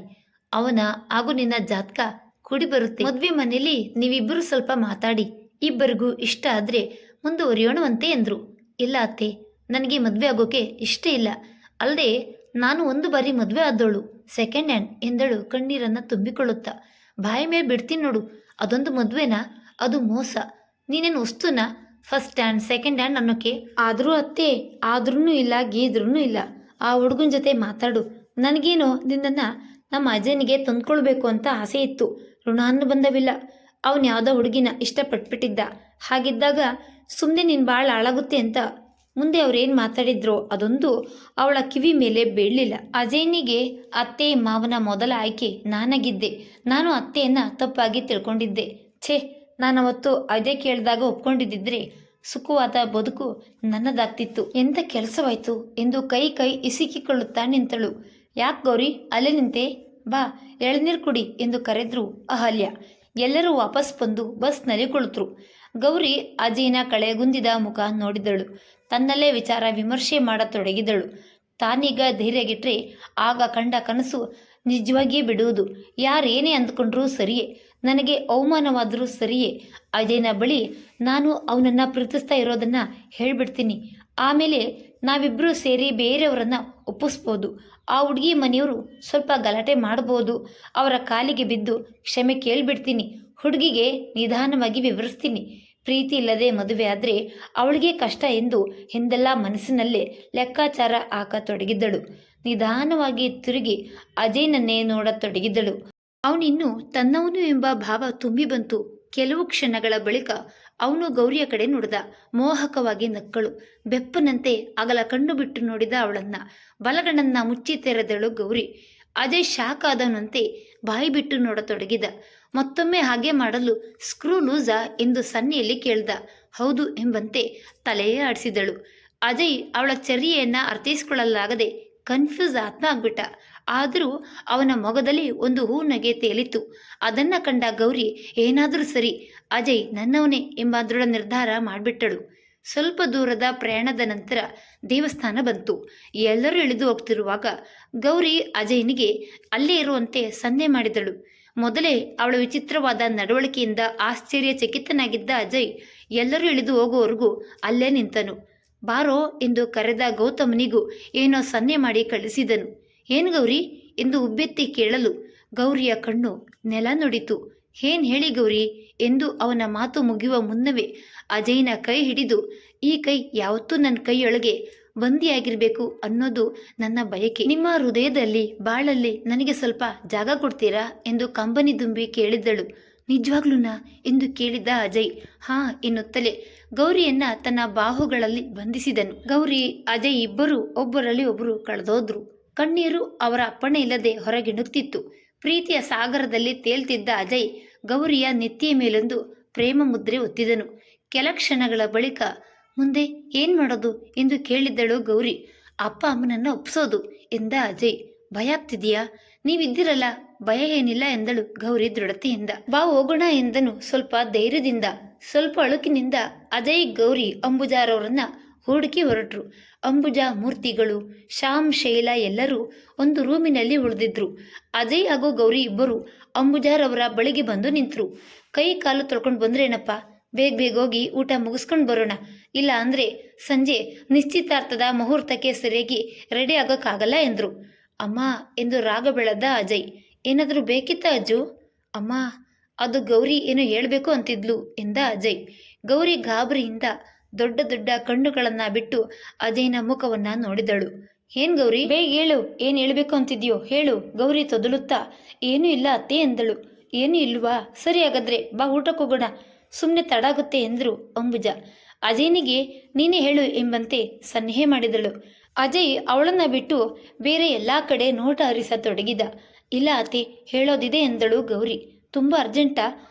ಅವನ ಹಾಗೂ ನಿನ್ನ ಜಾತಕ ಕೂಡಿ ಬರುತ್ತೆ. ಮದುವೆ ಮನೇಲಿ ನೀವಿಬ್ಬರು ಸ್ವಲ್ಪ ಮಾತಾಡಿ ಇಬ್ಬರಿಗೂ ಇಷ್ಟ ಆದರೆ ಮುಂದುವರಿಯೋಣವಂತೆ ಎಂದರು. ಇಲ್ಲ ಅತ್ತೆ, ನನಗೆ ಮದುವೆ ಆಗೋಕೆ ಇಷ್ಟ ಇಲ್ಲ. ಅಲ್ಲದೆ ನಾನು ಒಂದು ಬಾರಿ ಮದುವೆ ಆದವಳು, ಸೆಕೆಂಡ್ ಹ್ಯಾಂಡ್ ಎಂದಳು ಕಣ್ಣೀರನ್ನು ತುಂಬಿಕೊಳ್ಳುತ್ತಾ. ಬಾಯಿ ಮೇಲೆ ಬಿಡ್ತೀನಿ ನೋಡು, ಅದೊಂದು ಮದುವೆನಾ? ಅದು ಮೋಸ. ನೀನೇನು ವಸ್ತುನಾ ಫಸ್ಟ್ ಹ್ಯಾಂಡ್ ಸೆಕೆಂಡ್ ಹ್ಯಾಂಡ್ ಅನ್ನೋಕ್ಕೆ? ಆದರೂ ಅತ್ತೆ, ಆದ್ರೂ ಇಲ್ಲ ಗೀದ್ರೂ ಇಲ್ಲ. ಆ ಹುಡುಗನ ಜೊತೆ ಮಾತಾಡು. ನನಗೇನೋ ನಿನ್ನನ್ನು ನಮ್ಮ ಅಜ್ಜನಿಗೆ ತಂದ್ಕೊಳ್ಬೇಕು ಅಂತ ಆಸೆ ಇತ್ತು. ಋಣಾನುಬಂಧವಿಲ್ಲ. ಅವನು ಯಾವುದೋ ಹುಡುಗಿನ ಇಷ್ಟಪಟ್ಬಿಟ್ಟಿದ್ದ. ಹಾಗಿದ್ದಾಗ ಸುಮ್ಮನೆ ನೀನು ಭಾಳ ಹಾಳಾಗುತ್ತೆ ಅಂತ ಮುಂದೆ ಅವ್ರೇನು ಮಾತಾಡಿದ್ರೋ ಅದೊಂದು ಅವಳ ಕಿವಿ ಮೇಲೆ ಬೀಳಲಿಲ್ಲ. ಅಜಯ್ನಿಗೆ ಅತ್ತೆ ಮಾವನ ಮೊದಲ ಆಯ್ಕೆ ನಾನಾಗಿದ್ದೆ. ನಾನು ಅತ್ತೆಯನ್ನು ತಪ್ಪಾಗಿ ತಿಳ್ಕೊಂಡಿದ್ದೆ. ಛೇ, ನಾನು ಅವತ್ತು ಅದೇ ಕೇಳಿದಾಗ ಒಪ್ಕೊಂಡಿದ್ದಿದ್ರೆ ಸುಖವಾದ ಬದುಕು ನನ್ನದಾಗ್ತಿತ್ತು. ಎಂಥ ಕೆಲಸವಾಯಿತು ಎಂದು ಕೈ ಇಸಿಕಿಕೊಳ್ಳುತ್ತಾ ನಿಂತಳು. ಯಾಕೆ ಗೌರಿ ಅಲ್ಲೇ ನಿಂತೆ? ಬಾ, ಎಳನೀರು ಕುಡಿ ಎಂದು ಕರೆದ್ರು ಅಹಲ್ಯ. ಎಲ್ಲರೂ ವಾಪಸ್ ಬಂದು ಬಸ್ನಲ್ಲಿ ಕುಳಿತರು. ಗೌರಿ ಅಜಯ್ನ ಕಳೆಗುಂದಿದ ಮುಖ ನೋಡಿದಳು. ತನ್ನಲ್ಲೇ ವಿಚಾರ ವಿಮರ್ಶೆ ಮಾಡತೊಡಗಿದಳು. ತಾನೀಗ ಧೈರ್ಯಗಿಟ್ರೆ ಆಗ ಕಂಡ ಕನಸು ನಿಜವಾಗಿಯೇ ಬಿಡುವುದು. ಯಾರೇನೇ ಅಂದ್ಕೊಂಡ್ರೂ ಸರಿಯೇ, ನನಗೆ ಅವಮಾನವಾದರೂ ಸರಿಯೇ. ಅಜಯ್ನ ಬಳಿ ನಾನು ಅವನನ್ನು ಪ್ರೀತಿಸ್ತಾ ಇರೋದನ್ನು ಹೇಳಿಬಿಡ್ತೀನಿ. ಆಮೇಲೆ ನಾವಿಬ್ಬರೂ ಸೇರಿ ಬೇರೆಯವರನ್ನು ಒಪ್ಪಿಸ್ಬೋದು. ಆ ಹುಡುಗಿ ಮನೆಯವರು ಸ್ವಲ್ಪ ಗಲಾಟೆ ಮಾಡ್ಬೋದು. ಅವರ ಕಾಲಿಗೆ ಬಿದ್ದು ಕ್ಷಮೆ ಕೇಳಿಬಿಡ್ತೀನಿ. ಹುಡುಗಿಗೆ ನಿಧಾನವಾಗಿ ವಿವರಿಸ್ತೀನಿ. ಪ್ರೀತಿ ಇಲ್ಲದೆ ಮದುವೆ ಆದರೆ ಅವಳಿಗೆ ಕಷ್ಟ ಎಂದು ಹಿಂದೆಲ್ಲ ಮನಸ್ಸಿನಲ್ಲೇ ಲೆಕ್ಕಾಚಾರ ಹಾಕತೊಡಗಿದ್ದಳು. ನಿಧಾನವಾಗಿ ತಿರುಗಿ ಅಜಯ್ನನ್ನೇ ನೋಡತೊಡಗಿದ್ದಳು. ಅವನಿನ್ನು ತನ್ನವನು ಎಂಬ ಭಾವ ತುಂಬಿ ಬಂತು. ಕೆಲವು ಕ್ಷಣಗಳ ಬಳಿಕ ಅವನು ಗೌರಿಯ ಕಡೆ ನೋಡಿದ. ಮೋಹಕವಾಗಿ ನಕ್ಕಳು. ಬೆಪ್ಪನಂತೆ ಅಗಲ ಕಣ್ಣು ಬಿಟ್ಟು ನೋಡಿದ ಅವಳನ್ನ. ಬಲಗಣ್ಣನ್ನ ಮುಚ್ಚಿ ತೆರೆದಳು ಗೌರಿ. ಅಜಯ್ ಶಾಕ್ ಆದವನಂತೆ ಬಾಯಿ ಬಿಟ್ಟು ನೋಡತೊಡಗಿದ. ಮತ್ತೊಮ್ಮೆ ಹಾಗೆ ಮಾಡಲು ಸ್ಕ್ರೂ ಲೂಸಾ ಎಂದು ಸನ್ನೆಯಲ್ಲಿ ಕೇಳ್ದ. ಹೌದು ಎಂಬಂತೆ ತಲೆಯೇ ಆಡಿಸಿದಳು. ಅಜಯ್ ಅವಳ ಚರ್ಯೆಯನ್ನು ಅರ್ಥೈಸಿಕೊಳ್ಳಲಾಗದೆ ಕನ್ಫ್ಯೂಸ್ ಆಗ್ಬಿಟ್ಟ. ಆದರೂ ಅವನ ಮೊಗದಲ್ಲಿ ಒಂದು ಹೂನಗೆ ತೇಲಿತು. ಅದನ್ನ ಕಂಡ ಗೌರಿ ಏನಾದರೂ ಸರಿ, ಅಜಯ್ ನನ್ನವನೇ ಎಂಬ ದೃಢ ನಿರ್ಧಾರ ಮಾಡಿಬಿಟ್ಟಳು. ಸ್ವಲ್ಪ ದೂರದ ಪ್ರಯಾಣದ ನಂತರ ದೇವಸ್ಥಾನ ಬಂತು. ಎಲ್ಲರೂ ಇಳಿದು ಹೋಗ್ತಿರುವಾಗ ಗೌರಿ ಅಜಯ್ನಿಗೆ ಅಲ್ಲೇ ಇರುವಂತೆ ಸನ್ನೆ ಮಾಡಿದಳು. ಮೊದಲೇ ಅವಳ ವಿಚಿತ್ರವಾದ ನಡವಳಿಕೆಯಿಂದ ಆಶ್ಚರ್ಯಚಕಿತನಾಗಿದ್ದ ಅಜಯ್ ಎಲ್ಲರೂ ಇಳಿದು ಹೋಗುವವರೆಗೂ ಅಲ್ಲೇ ನಿಂತನು. ಬಾರೋ ಎಂದು ಕರೆದ ಗೌತಮನಿಗೂ ಏನೋ ಸನ್ನೆ ಮಾಡಿ ಕಳಿಸಿದನು. ಏನು ಗೌರಿ ಎಂದು ಉಬ್ಬೆತ್ತಿ ಕೇಳಲು ಗೌರಿಯ ಕಣ್ಣು ನೆಲ ನುಡಿತು. ಏನ್ ಹೇಳಿ ಗೌರಿ ಎಂದು ಅವನ ಮಾತು ಮುಗಿಯುವ ಮುನ್ನವೇ ಅಜಯ್ನ ಕೈ ಹಿಡಿದು, ಈ ಕೈ ಯಾವತ್ತೂ ನನ್ನ ಕೈಯೊಳಗೆ ಬಂದಿಯಾಗಿರ್ಬೇಕು ಅನ್ನೋದು ನನ್ನ ಬಯಕೆ. ನಿಮ್ಮ ಹೃದಯದಲ್ಲಿ ಬಾಳಲ್ಲಿ ನನಗೆ ಸ್ವಲ್ಪ ಜಾಗ ಕೊಡ್ತೀರಾ ಎಂದು ಕಂಬನಿ ದುಂಬಿ ಕೇಳಿದ್ದಳು. ನಿಜವಾಗ್ಲೂನಾ ಎಂದು ಕೇಳಿದ ಅಜಯ್ ಹಾ ಎನ್ನುತ್ತಲೇ ಗೌರಿಯನ್ನ ತನ್ನ ಬಾಹುಗಳಲ್ಲಿ ಬಂಧಿಸಿದನು. ಗೌರಿ ಅಜಯ್ ಇಬ್ಬರು ಒಬ್ಬರಲ್ಲಿ ಒಬ್ಬರು ಕಳೆದೋದ್ರು. ಕಣ್ಣೀರು ಅವರ ಅಪ್ಪಣೆ ಇಲ್ಲದೆ ಹೊರಗಿಣುತ್ತಿತ್ತು. ಪ್ರೀತಿಯ ಸಾಗರದಲ್ಲಿ ತೇಲ್ತಿದ್ದ ಅಜಯ್ ಗೌರಿಯ ನೆತ್ತಿಯ ಮೇಲೊಂದು ಪ್ರೇಮ ಮುದ್ರೆ ಒತ್ತಿದನು. ಕೆಲ ಕ್ಷಣಗಳ ಬಳಿಕ ಮುಂದೆ ಏನ್ ಮಾಡೋದು ಎಂದು ಕೇಳಿದ್ದಳು ಗೌರಿ. ಅಪ್ಪ ಅಮ್ಮನನ್ನು ಒಪ್ಸೋದು ಎಂದ ಅಜಯ್. ಭಯ ಆಗ್ತಿದೆಯಾ? ನೀವಿದ್ದಿರಲ್ಲ, ಭಯ ಏನಿಲ್ಲ ಎಂದಳು ಗೌರಿ ದೃಢತೆಯಿಂದ. ಬಾ ಹೋಗೋಣ ಎಂದನು ಸ್ವಲ್ಪ ಧೈರ್ಯದಿಂದ. ಸ್ವಲ್ಪ ಅಳುಕಿನಿಂದ ಅಜಯ್ ಗೌರಿ ಅಂಬುಜಾರವರನ್ನ ಹುಡುಕಿ ಹೊರಟರು. ಅಂಬುಜ, ಮೂರ್ತಿಗಳು, ಶ್ಯಾಮ್, ಶೈಲಾ ಎಲ್ಲರೂ ಒಂದು ರೂಮಿನಲ್ಲಿ ಉಳಿದಿದ್ರು. ಅಜಯ್ ಹಾಗೂ ಗೌರಿ ಇಬ್ಬರು ಅಂಬುಜಾರವರ ಬಳಿಗೆ ಬಂದು ನಿಂತರು. ಕೈ ಕಾಲು ತೊಳ್ಕೊಂಡು ಬಂದ್ರೇನಪ್ಪ, ಬೇಗ ಬೇಗ ಹೋಗಿ ಊಟ ಮುಗಿಸ್ಕೊಂಡು ಬರೋಣ, ಇಲ್ಲ ಅಂದರೆ ಸಂಜೆ ನಿಶ್ಚಿತಾರ್ಥದ ಮುಹೂರ್ತಕ್ಕೆ ಸರಿಯಾಗಿ ರೆಡಿ ಆಗೋಕ್ಕಾಗಲ್ಲ ಎಂದರು. ಅಮ್ಮ ಎಂದು ರಾಗ ಬೆಳೆದ ಅಜಯ್. ಏನಾದರೂ ಬೇಕಿತ್ತ ಅಜ್ಜು? ಅಮ್ಮ, ಅದು ಗೌರಿ ಏನೋ ಹೇಳಬೇಕು ಅಂತಿದ್ಲು ಎಂದ ಅಜಯ್. ಗೌರಿ ಗಾಬರಿಯಿಂದ ದೊಡ್ಡ ದೊಡ್ಡ ಕಣ್ಣುಗಳನ್ನು ಬಿಟ್ಟು ಅಜಯ್ನ ಮುಖವನ್ನು ನೋಡಿದಳು. ಏನ್ ಗೌರಿ, ಬೇಗ ಹೇಳು, ಏನು ಹೇಳಬೇಕು ಅಂತಿದ್ಯೋ ಹೇಳು. ಗೌರಿ ತೊದಲುತ್ತಾ ಏನೂ ಇಲ್ಲ ಅತ್ತೆ ಎಂದಳು. ಏನೂ ಇಲ್ವಾ? ಸರಿ ಹಾಗಾದ್ರೆ ಬಾ ಊಟಕ್ಕೆ ಹೋಗೋಣ, ಸುಮ್ಮನೆ ತಡಾಗುತ್ತೆ ಎಂದರು ಅಂಬುಜ. ಅಜಯ್ನಿಗೆ ನೀನೇ ಹೇಳು ಎಂಬಂತೆ ಸನ್ನೆ ಮಾಡಿದಳು. ಅಜಯ್ ಅವಳನ್ನ ಬಿಟ್ಟು ಬೇರೆ ಎಲ್ಲ ಕಡೆ ನೋಟ ಹರಿಸತೊಡಗಿದ. ಇಲ್ಲ ಅತ್ತೆ, ಹೇಳೋದಿದೆ ಎಂದಳು ಗೌರಿ. ತುಂಬ ಅರ್ಜೆಂಟಾ?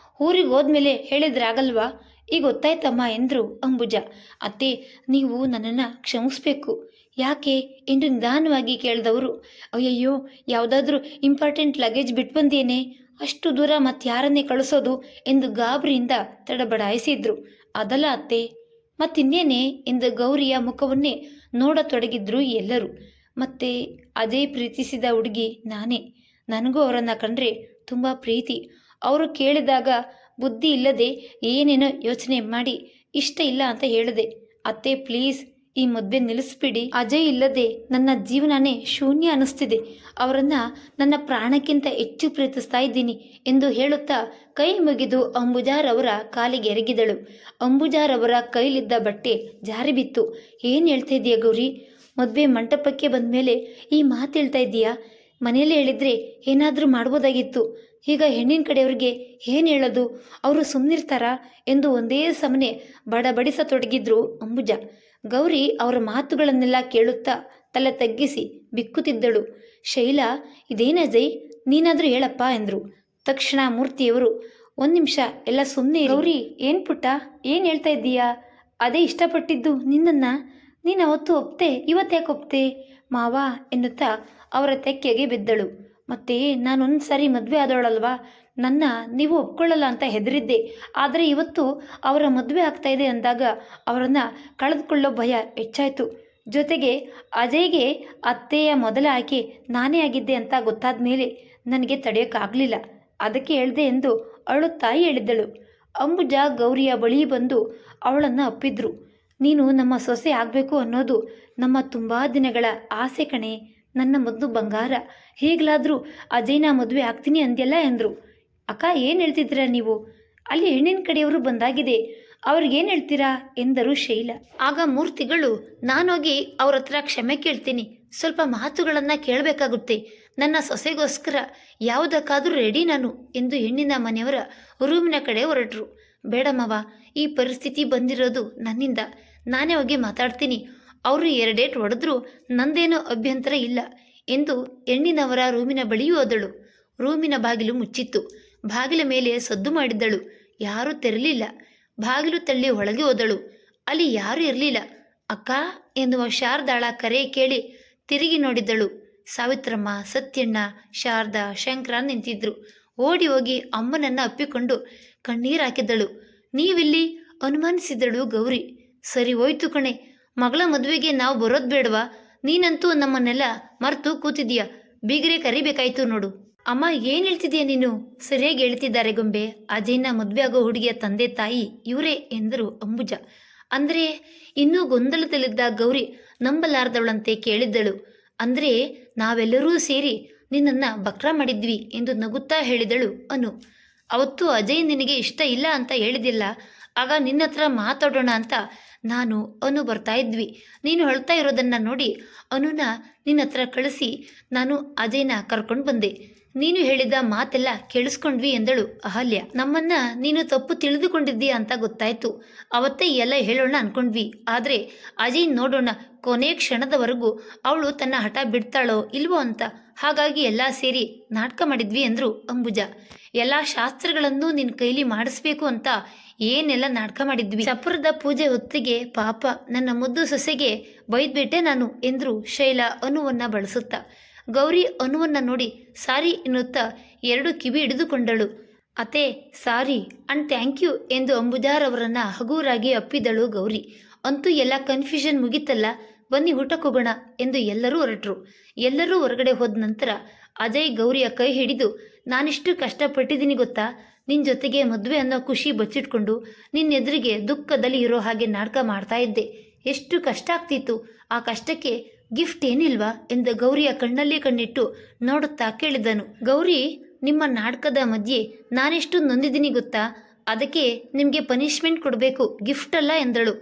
ಊರಿಗೆ ಹೋದ್ಮೇಲೆ ಹೇಳಿದ್ರಾಗಲ್ವಾ? ಈಗ ಗೊತ್ತಾಯ್ತಮ್ಮ ಎಂದರು ಅಂಬುಜ. ಅತ್ತೆ, ನೀವು ನನ್ನನ್ನು ಕ್ಷಮಿಸ್ಬೇಕು. ಯಾಕೆ ಎಂದು ನಿಧಾನವಾಗಿ ಕೇಳಿದವರು. ಅಯ್ಯಯ್ಯೋ, ಯಾವುದಾದ್ರೂ ಇಂಪಾರ್ಟೆಂಟ್ ಲಗೇಜ್ ಬಿಟ್ಟು ಬಂದೇನೆ, ಅಷ್ಟು ದೂರ ಮತ್ತಾರನ್ನೇ ಕಳಿಸೋದು ಎಂದು ಗಾಬರಿಯಿಂದ ತಡಬಡಾಯಿಸಿದ್ರು. ಅದಲ್ಲ ಅತ್ತೆ, ಮತ್ತಿನ್ನೇನೆ ಎಂದು ಗೌರಿಯ ಮುಖವನ್ನೇ ನೋಡತೊಡಗಿದ್ರು ಎಲ್ಲರೂ. ಮತ್ತೆ ಅಜಯ್ ಪ್ರೀತಿಸಿದ ಹುಡುಗಿ ನಾನೇ. ನನಗೂ ಅವರನ್ನು ಕಂಡ್ರೆ ತುಂಬ ಪ್ರೀತಿ. ಅವರು ಕೇಳಿದಾಗ ಬುದ್ಧಿ ಇಲ್ಲದೆ ಏನೇನೋ ಯೋಚನೆ ಮಾಡಿ ಇಷ್ಟ ಇಲ್ಲ ಅಂತ ಹೇಳಿದೆ. ಅತ್ತೆ ಪ್ಲೀಸ್, ಈ ಮದುವೆ ನಿಲ್ಲಿಸ್ಬಿಡಿ. ಅಜಯ್ ಇಲ್ಲದೆ ನನ್ನ ಜೀವನನೇ ಶೂನ್ಯ ಅನ್ನಿಸ್ತಿದೆ. ಅವರನ್ನು ನನ್ನ ಪ್ರಾಣಕ್ಕಿಂತ ಹೆಚ್ಚು ಪ್ರೀತಿಸ್ತಾ ಇದ್ದೀನಿ ಎಂದು ಹೇಳುತ್ತಾ ಕೈ ಮುಗಿದು ಅಂಬುಜಾರವರ ಕಾಲಿಗೆ ಎರಗಿದಳು. ಅಂಬುಜಾರವರ ಕೈಲಿದ್ದ ಬಟ್ಟೆ ಜಾರಿ ಬಿತ್ತು. ಏನು ಹೇಳ್ತಾ ಇದೀಯ ಗೌರಿ? ಮದುವೆ ಮಂಟಪಕ್ಕೆ ಬಂದ ಮೇಲೆ ಈ ಮಾತು ಹೇಳ್ತಾ ಇದ್ದೀಯಾ? ಮನೆಯಲ್ಲೇ ಹೇಳಿದ್ರೆ ಏನಾದರೂ ಮಾಡ್ಬೋದಾಗಿತ್ತು. ಈಗ ಹೆಣ್ಣಿನ ಕಡೆಯವ್ರಿಗೆ ಏನು ಹೇಳೋದು? ಅವರು ಸುಮ್ಮನಿರ್ತಾರಾ ಎಂದು ಒಂದೇ ಸಮನೆ ಬಡಬಡಿಸತೊಡಗಿದ್ರು ಅಂಬುಜ. ಗೌರಿ ಅವರ ಮಾತುಗಳನ್ನೆಲ್ಲ ಕೇಳುತ್ತಾ ತಲೆ ತಗ್ಗಿಸಿ ಬಿಕ್ಕುತ್ತಿದ್ದಳು. ಶೈಲಾ, ಇದೇನ ಅಜಯ್, ನೀನಾದರೂ ಹೇಳಪ್ಪ ಎಂದರು. ತಕ್ಷಣ ಮೂರ್ತಿಯವರು, ಒಂದು ನಿಮಿಷ ಎಲ್ಲ ಸುಮ್ಮನೆ. ಗೌರಿ, ಏನು ಪುಟ್ಟ, ಏನು ಹೇಳ್ತಾ ಇದ್ದೀಯಾ? ಅದೇ ಇಷ್ಟಪಟ್ಟಿದ್ದು ನಿನ್ನನ್ನು, ನೀನು ಅವತ್ತು ಒಪ್ತೆ, ಇವತ್ತ್ಯಾಕೆ ಒಪ್ತೆ ಮಾವ ಎನ್ನುತ್ತಾ ಅವರ ತೆಕ್ಕೆಗೆ ಬಿದ್ದಳು. ಮತ್ತೆ ನಾನೊಂದು ಸಾರಿ ಮದುವೆ ಆದವಳಲ್ವಾ, ನನ್ನ ನೀವು ಒಪ್ಕೊಳ್ಳಲ್ಲ ಅಂತ ಹೆದರಿದ್ದೆ. ಆದರೆ ಇವತ್ತು ಅವರ ಮದುವೆ ಆಗ್ತಾ ಇದೆ ಅಂದಾಗ ಅವರನ್ನು ಕಳೆದುಕೊಳ್ಳೋ ಭಯ ಹೆಚ್ಚಾಯಿತು. ಜೊತೆಗೆ ಅಜಯ್ಗೆ ಅತ್ತೆಯ ಮೊದಲ ಆಯ್ಕೆ ನಾನೇ ಆಗಿದ್ದೆ ಅಂತ ಗೊತ್ತಾದ ಮೇಲೆ ನನಗೆ ತಡೆಯೋಕ್ಕಾಗಲಿಲ್ಲ. ಅದಕ್ಕೆ ಹೇಳಿದೆ ಎಂದು ಅಳುತ್ತಾ ಹೇಳಿದ್ದಳು. ಅಂಬುಜ ಗೌರಿಯ ಬಳಿ ಬಂದು ಅವಳನ್ನು ಅಪ್ಪಿದ್ರು. ನೀನು ನಮ್ಮ ಸೊಸೆ ಆಗಬೇಕು ಅನ್ನೋದು ನಮ್ಮ ತುಂಬ ದಿನಗಳ ಆಸೆ ಕಣೆ, ನನ್ನ ಮುದ್ದು ಬಂಗಾರ. ಹೀಗಲಾದರೂ ಅಜಯ್ನ ಮದುವೆ ಆಗ್ತೀನಿ ಅಂದ್ಯಲ್ಲ ಎಂದರು. ಅಕ್ಕ, ಏನು ಹೇಳ್ತಿದ್ದೀರಾ ನೀವು? ಅಲ್ಲಿ ಹೆಣ್ಣಿನ ಕಡೆಯವರು ಬಂದಾಗಿದೆ, ಅವ್ರಿಗೇನು ಹೇಳ್ತೀರಾ ಎಂದರು ಶೈಲಾ. ಆಗ ಮೂರ್ತಿಗಳು, ನಾನೋಗಿ ಅವ್ರ ಹತ್ರ ಕ್ಷಮೆ ಕೇಳ್ತೀನಿ, ಸ್ವಲ್ಪ ಮಾತುಗಳನ್ನು ಕೇಳಬೇಕಾಗುತ್ತೆ, ನನ್ನ ಸೊಸೆಗೋಸ್ಕರ ಯಾವುದಕ್ಕಾದರೂ ರೆಡಿ ನಾನು ಎಂದು ಹೆಣ್ಣಿನ ಮನೆಯವರ ರೂಮಿನ ಕಡೆ ಹೊರಟರು. ಬೇಡಮ್ಮವ, ಈ ಪರಿಸ್ಥಿತಿ ಬಂದಿರೋದು ನನ್ನಿಂದ, ನಾನೇ ಹೋಗಿ ಮಾತಾಡ್ತೀನಿ. ಅವರು ಎರಡೇಟ್ ಹೊಡೆದ್ರೂ ನಂದೇನೋ ಅಭ್ಯಂತರ ಇಲ್ಲ ಎಂದು ಹೆಣ್ಣಿನವರ ರೂಮಿನ ಬಳಿ ಹೋದಳು. ರೂಮಿನ ಬಾಗಿಲು ಮುಚ್ಚಿತ್ತು. ಬಾಗಿಲ ಮೇಲೆ ಸದ್ದು ಮಾಡಿದ್ದಳು. ಯಾರೂ ತೆರಲಿಲ್ಲ. ಬಾಗಿಲು ತಳ್ಳಿ ಒಳಗೆ ಹೋದಳು. ಅಲ್ಲಿ ಯಾರೂ ಇರಲಿಲ್ಲ. ಅಕ್ಕ ಎನ್ನುವ ಶಾರದಾಳ ಕರೆ ಕೇಳಿ ತಿರುಗಿ ನೋಡಿದ್ದಳು. ಸಾವಿತ್ರಮ್ಮ, ಸತ್ಯಣ್ಣ, ಶಾರದಾ, ಶಂಕರ ನಿಂತಿದ್ರು. ಓಡಿ ಹೋಗಿ ಅಮ್ಮನನ್ನು ಅಪ್ಪಿಕೊಂಡು ಕಣ್ಣೀರು ಹಾಕಿದ್ದಳು. ನೀವಿಲ್ಲಿ ಅನುಮಾನಿಸಿದಳು ಗೌರಿ. ಸರಿ ಹೋಯ್ತು ಕಣೆ, ಮಗಳ ಮದುವೆಗೆ ನಾವು ಬರೋದು ಬೇಡವಾ? ನೀನಂತೂ ನಮ್ಮನ್ನೆಲ್ಲ ಮರೆತು ಕೂತಿದೀಯ, ಬೀಗರೆ ಕರಿಬೇಕಾಯ್ತು ನೋಡು. ಅಮ್ಮ, ಏನು ಹೇಳ್ತಿದೀಯ ನೀನು? ಸರಿಯಾಗಿ ಹೇಳ್ತಿದ್ದಾರೆ ಗೊಂಬೆ. ಅಜಯ್ನ ಮದುವೆ ಆಗೋ ಹುಡುಗಿಯ ತಂದೆ ತಾಯಿ ಇವರೇ ಎಂದರು ಅಂಬುಜ. ಅಂದರೆ ಇನ್ನೂ ಗೊಂದಲದಲ್ಲಿದ್ದ ಗೌರಿ ನಂಬಲಾರ್ದವಳಂತೆ ಕೇಳಿದ್ದಳು. ಅಂದರೆ ನಾವೆಲ್ಲರೂ ಸೇರಿ ನಿನ್ನನ್ನು ಬಕ್ರ ಮಾಡಿದ್ವಿ ಎಂದು ನಗುತ್ತಾ ಹೇಳಿದಳು ಅನು. ಅವತ್ತು ಅಜಯ್ ನಿನಗೆ ಇಷ್ಟ ಇಲ್ಲ ಅಂತ ಹೇಳಿದಿಲ್ಲ, ಆಗ ನಿನ್ನ ಹತ್ರ ಮಾತಾಡೋಣ ಅಂತ ನಾನು ಅನು ಬರ್ತಾ ಇದ್ವಿ. ನೀನು ಹೇಳ್ತಾ ಇರೋದನ್ನು ನೋಡಿ ಅನುನ ನಿನ್ನ ಹತ್ರ ಕಳಿಸಿ ನಾನು ಅಜಯ್ನ ಕರ್ಕೊಂಡು ಬಂದೆ. ನೀನು ಹೇಳಿದ ಮಾತೆಲ್ಲ ಕೇಳಿಸ್ಕೊಂಡ್ವಿ ಎಂದಳು ಅಹಲ್ಯ. ನಮ್ಮನ್ನ ನೀನು ತಪ್ಪು ತಿಳಿದುಕೊಂಡಿದ್ದೀಯ ಅಂತ ಗೊತ್ತಾಯ್ತು. ಅವತ್ತೇ ಎಲ್ಲ ಹೇಳೋಣ ಅನ್ಕೊಂಡ್ವಿ. ಆದರೆ ಅಜಯ್ ನೋಡೋಣ ಕೊನೆ ಕ್ಷಣದವರೆಗೂ ಅವಳು ತನ್ನ ಹಠ ಬಿಡ್ತಾಳೋ ಇಲ್ವೋ ಅಂತ, ಹಾಗಾಗಿ ಎಲ್ಲ ಸೇರಿ ನಾಟಕ ಮಾಡಿದ್ವಿ ಎಂದರು ಅಂಬುಜ. ಎಲ್ಲ ಶಾಸ್ತ್ರಗಳನ್ನು ನಿನ್ನ ಕೈಲಿ ಮಾಡಿಸ್ಬೇಕು ಅಂತ ಏನೆಲ್ಲ ನಾಟಕ ಮಾಡಿದ್ವಿ. ಚಪ್ಪರದ ಪೂಜೆ ಹೊತ್ತಿಗೆ ಪಾಪ ನನ್ನ ಮುದ್ದು ಸೊಸೆಗೆ ಬೈದ್ಬಿಟ್ಟೆ ನಾನು ಎಂದರು ಶೈಲಾ ಅನುವನ್ನ ಬಳಸುತ್ತಾ. ಗೌರಿ ಅನುವನ್ನ ನೋಡಿ ಸಾರಿ ಎನ್ನುತ್ತಾ ಎರಡು ಕಿವಿ ಹಿಡಿದುಕೊಂಡಳು. ಅತ್ತೆ ಸಾರಿ ಅಂಡ್ ಥ್ಯಾಂಕ್ ಯು ಎಂದು ಅಂಬುಜಾರವರನ್ನ ಹಗೂರಾಗಿ ಅಪ್ಪಿದಳು ಗೌರಿ. ಅಂತೂ ಎಲ್ಲ ಕನ್ಫ್ಯೂಷನ್ ಮುಗಿತಲ್ಲ, ಬನ್ನಿ ಊಟಕ್ಕೆ ಹೋಗೋಣ ಎಂದು ಎಲ್ಲರೂ ಹೊರಟರು. ಎಲ್ಲರೂ ಹೊರಗಡೆ ಹೋದ ನಂತರ ಅಜಯ್ ಗೌರಿಯ ಕೈ ಹಿಡಿದು, ನಾನಿಷ್ಟು ಕಷ್ಟಪಟ್ಟಿದ್ದೀನಿ ಗೊತ್ತಾ, ನಿನ್ನ ಜೊತೆಗೆ ಮದುವೆ ಅನ್ನೋ ಖುಷಿ ಬಚ್ಚಿಟ್ಕೊಂಡು ನಿನ್ನೆದುರಿಗೆ ದುಃಖದಲ್ಲಿ ಇರೋ ಹಾಗೆ ನಾಟಕ ಮಾಡ್ತಾ ಇದ್ದೆ. ಎಷ್ಟು ಕಷ್ಟ ಆಗ್ತಿತ್ತು, ಆ ಕಷ್ಟಕ್ಕೆ ಗಿಫ್ಟ್ ಏನಿಲ್ವಾ ಎಂದು ಗೌರಿಯ ಕಣ್ಣಲ್ಲಿ ಕಣ್ಣಿಟ್ಟು ನೋಡುತ್ತಾ ಕೇಳಿದನು. ಗೌರಿ, ನಿಮ್ಮ ನಾಟಕದ ಮಧ್ಯೆ ನಾನೆಷ್ಟು ನೊಂದಿದ್ದೀನಿ ಗೊತ್ತಾ, ಅದಕ್ಕೆ ನಿಮಗೆ ಪನಿಷ್ಮೆಂಟ್ ಕೊಡಬೇಕು, ಗಿಫ್ಟ್ ಅಲ್ಲ ಎಂದಳು.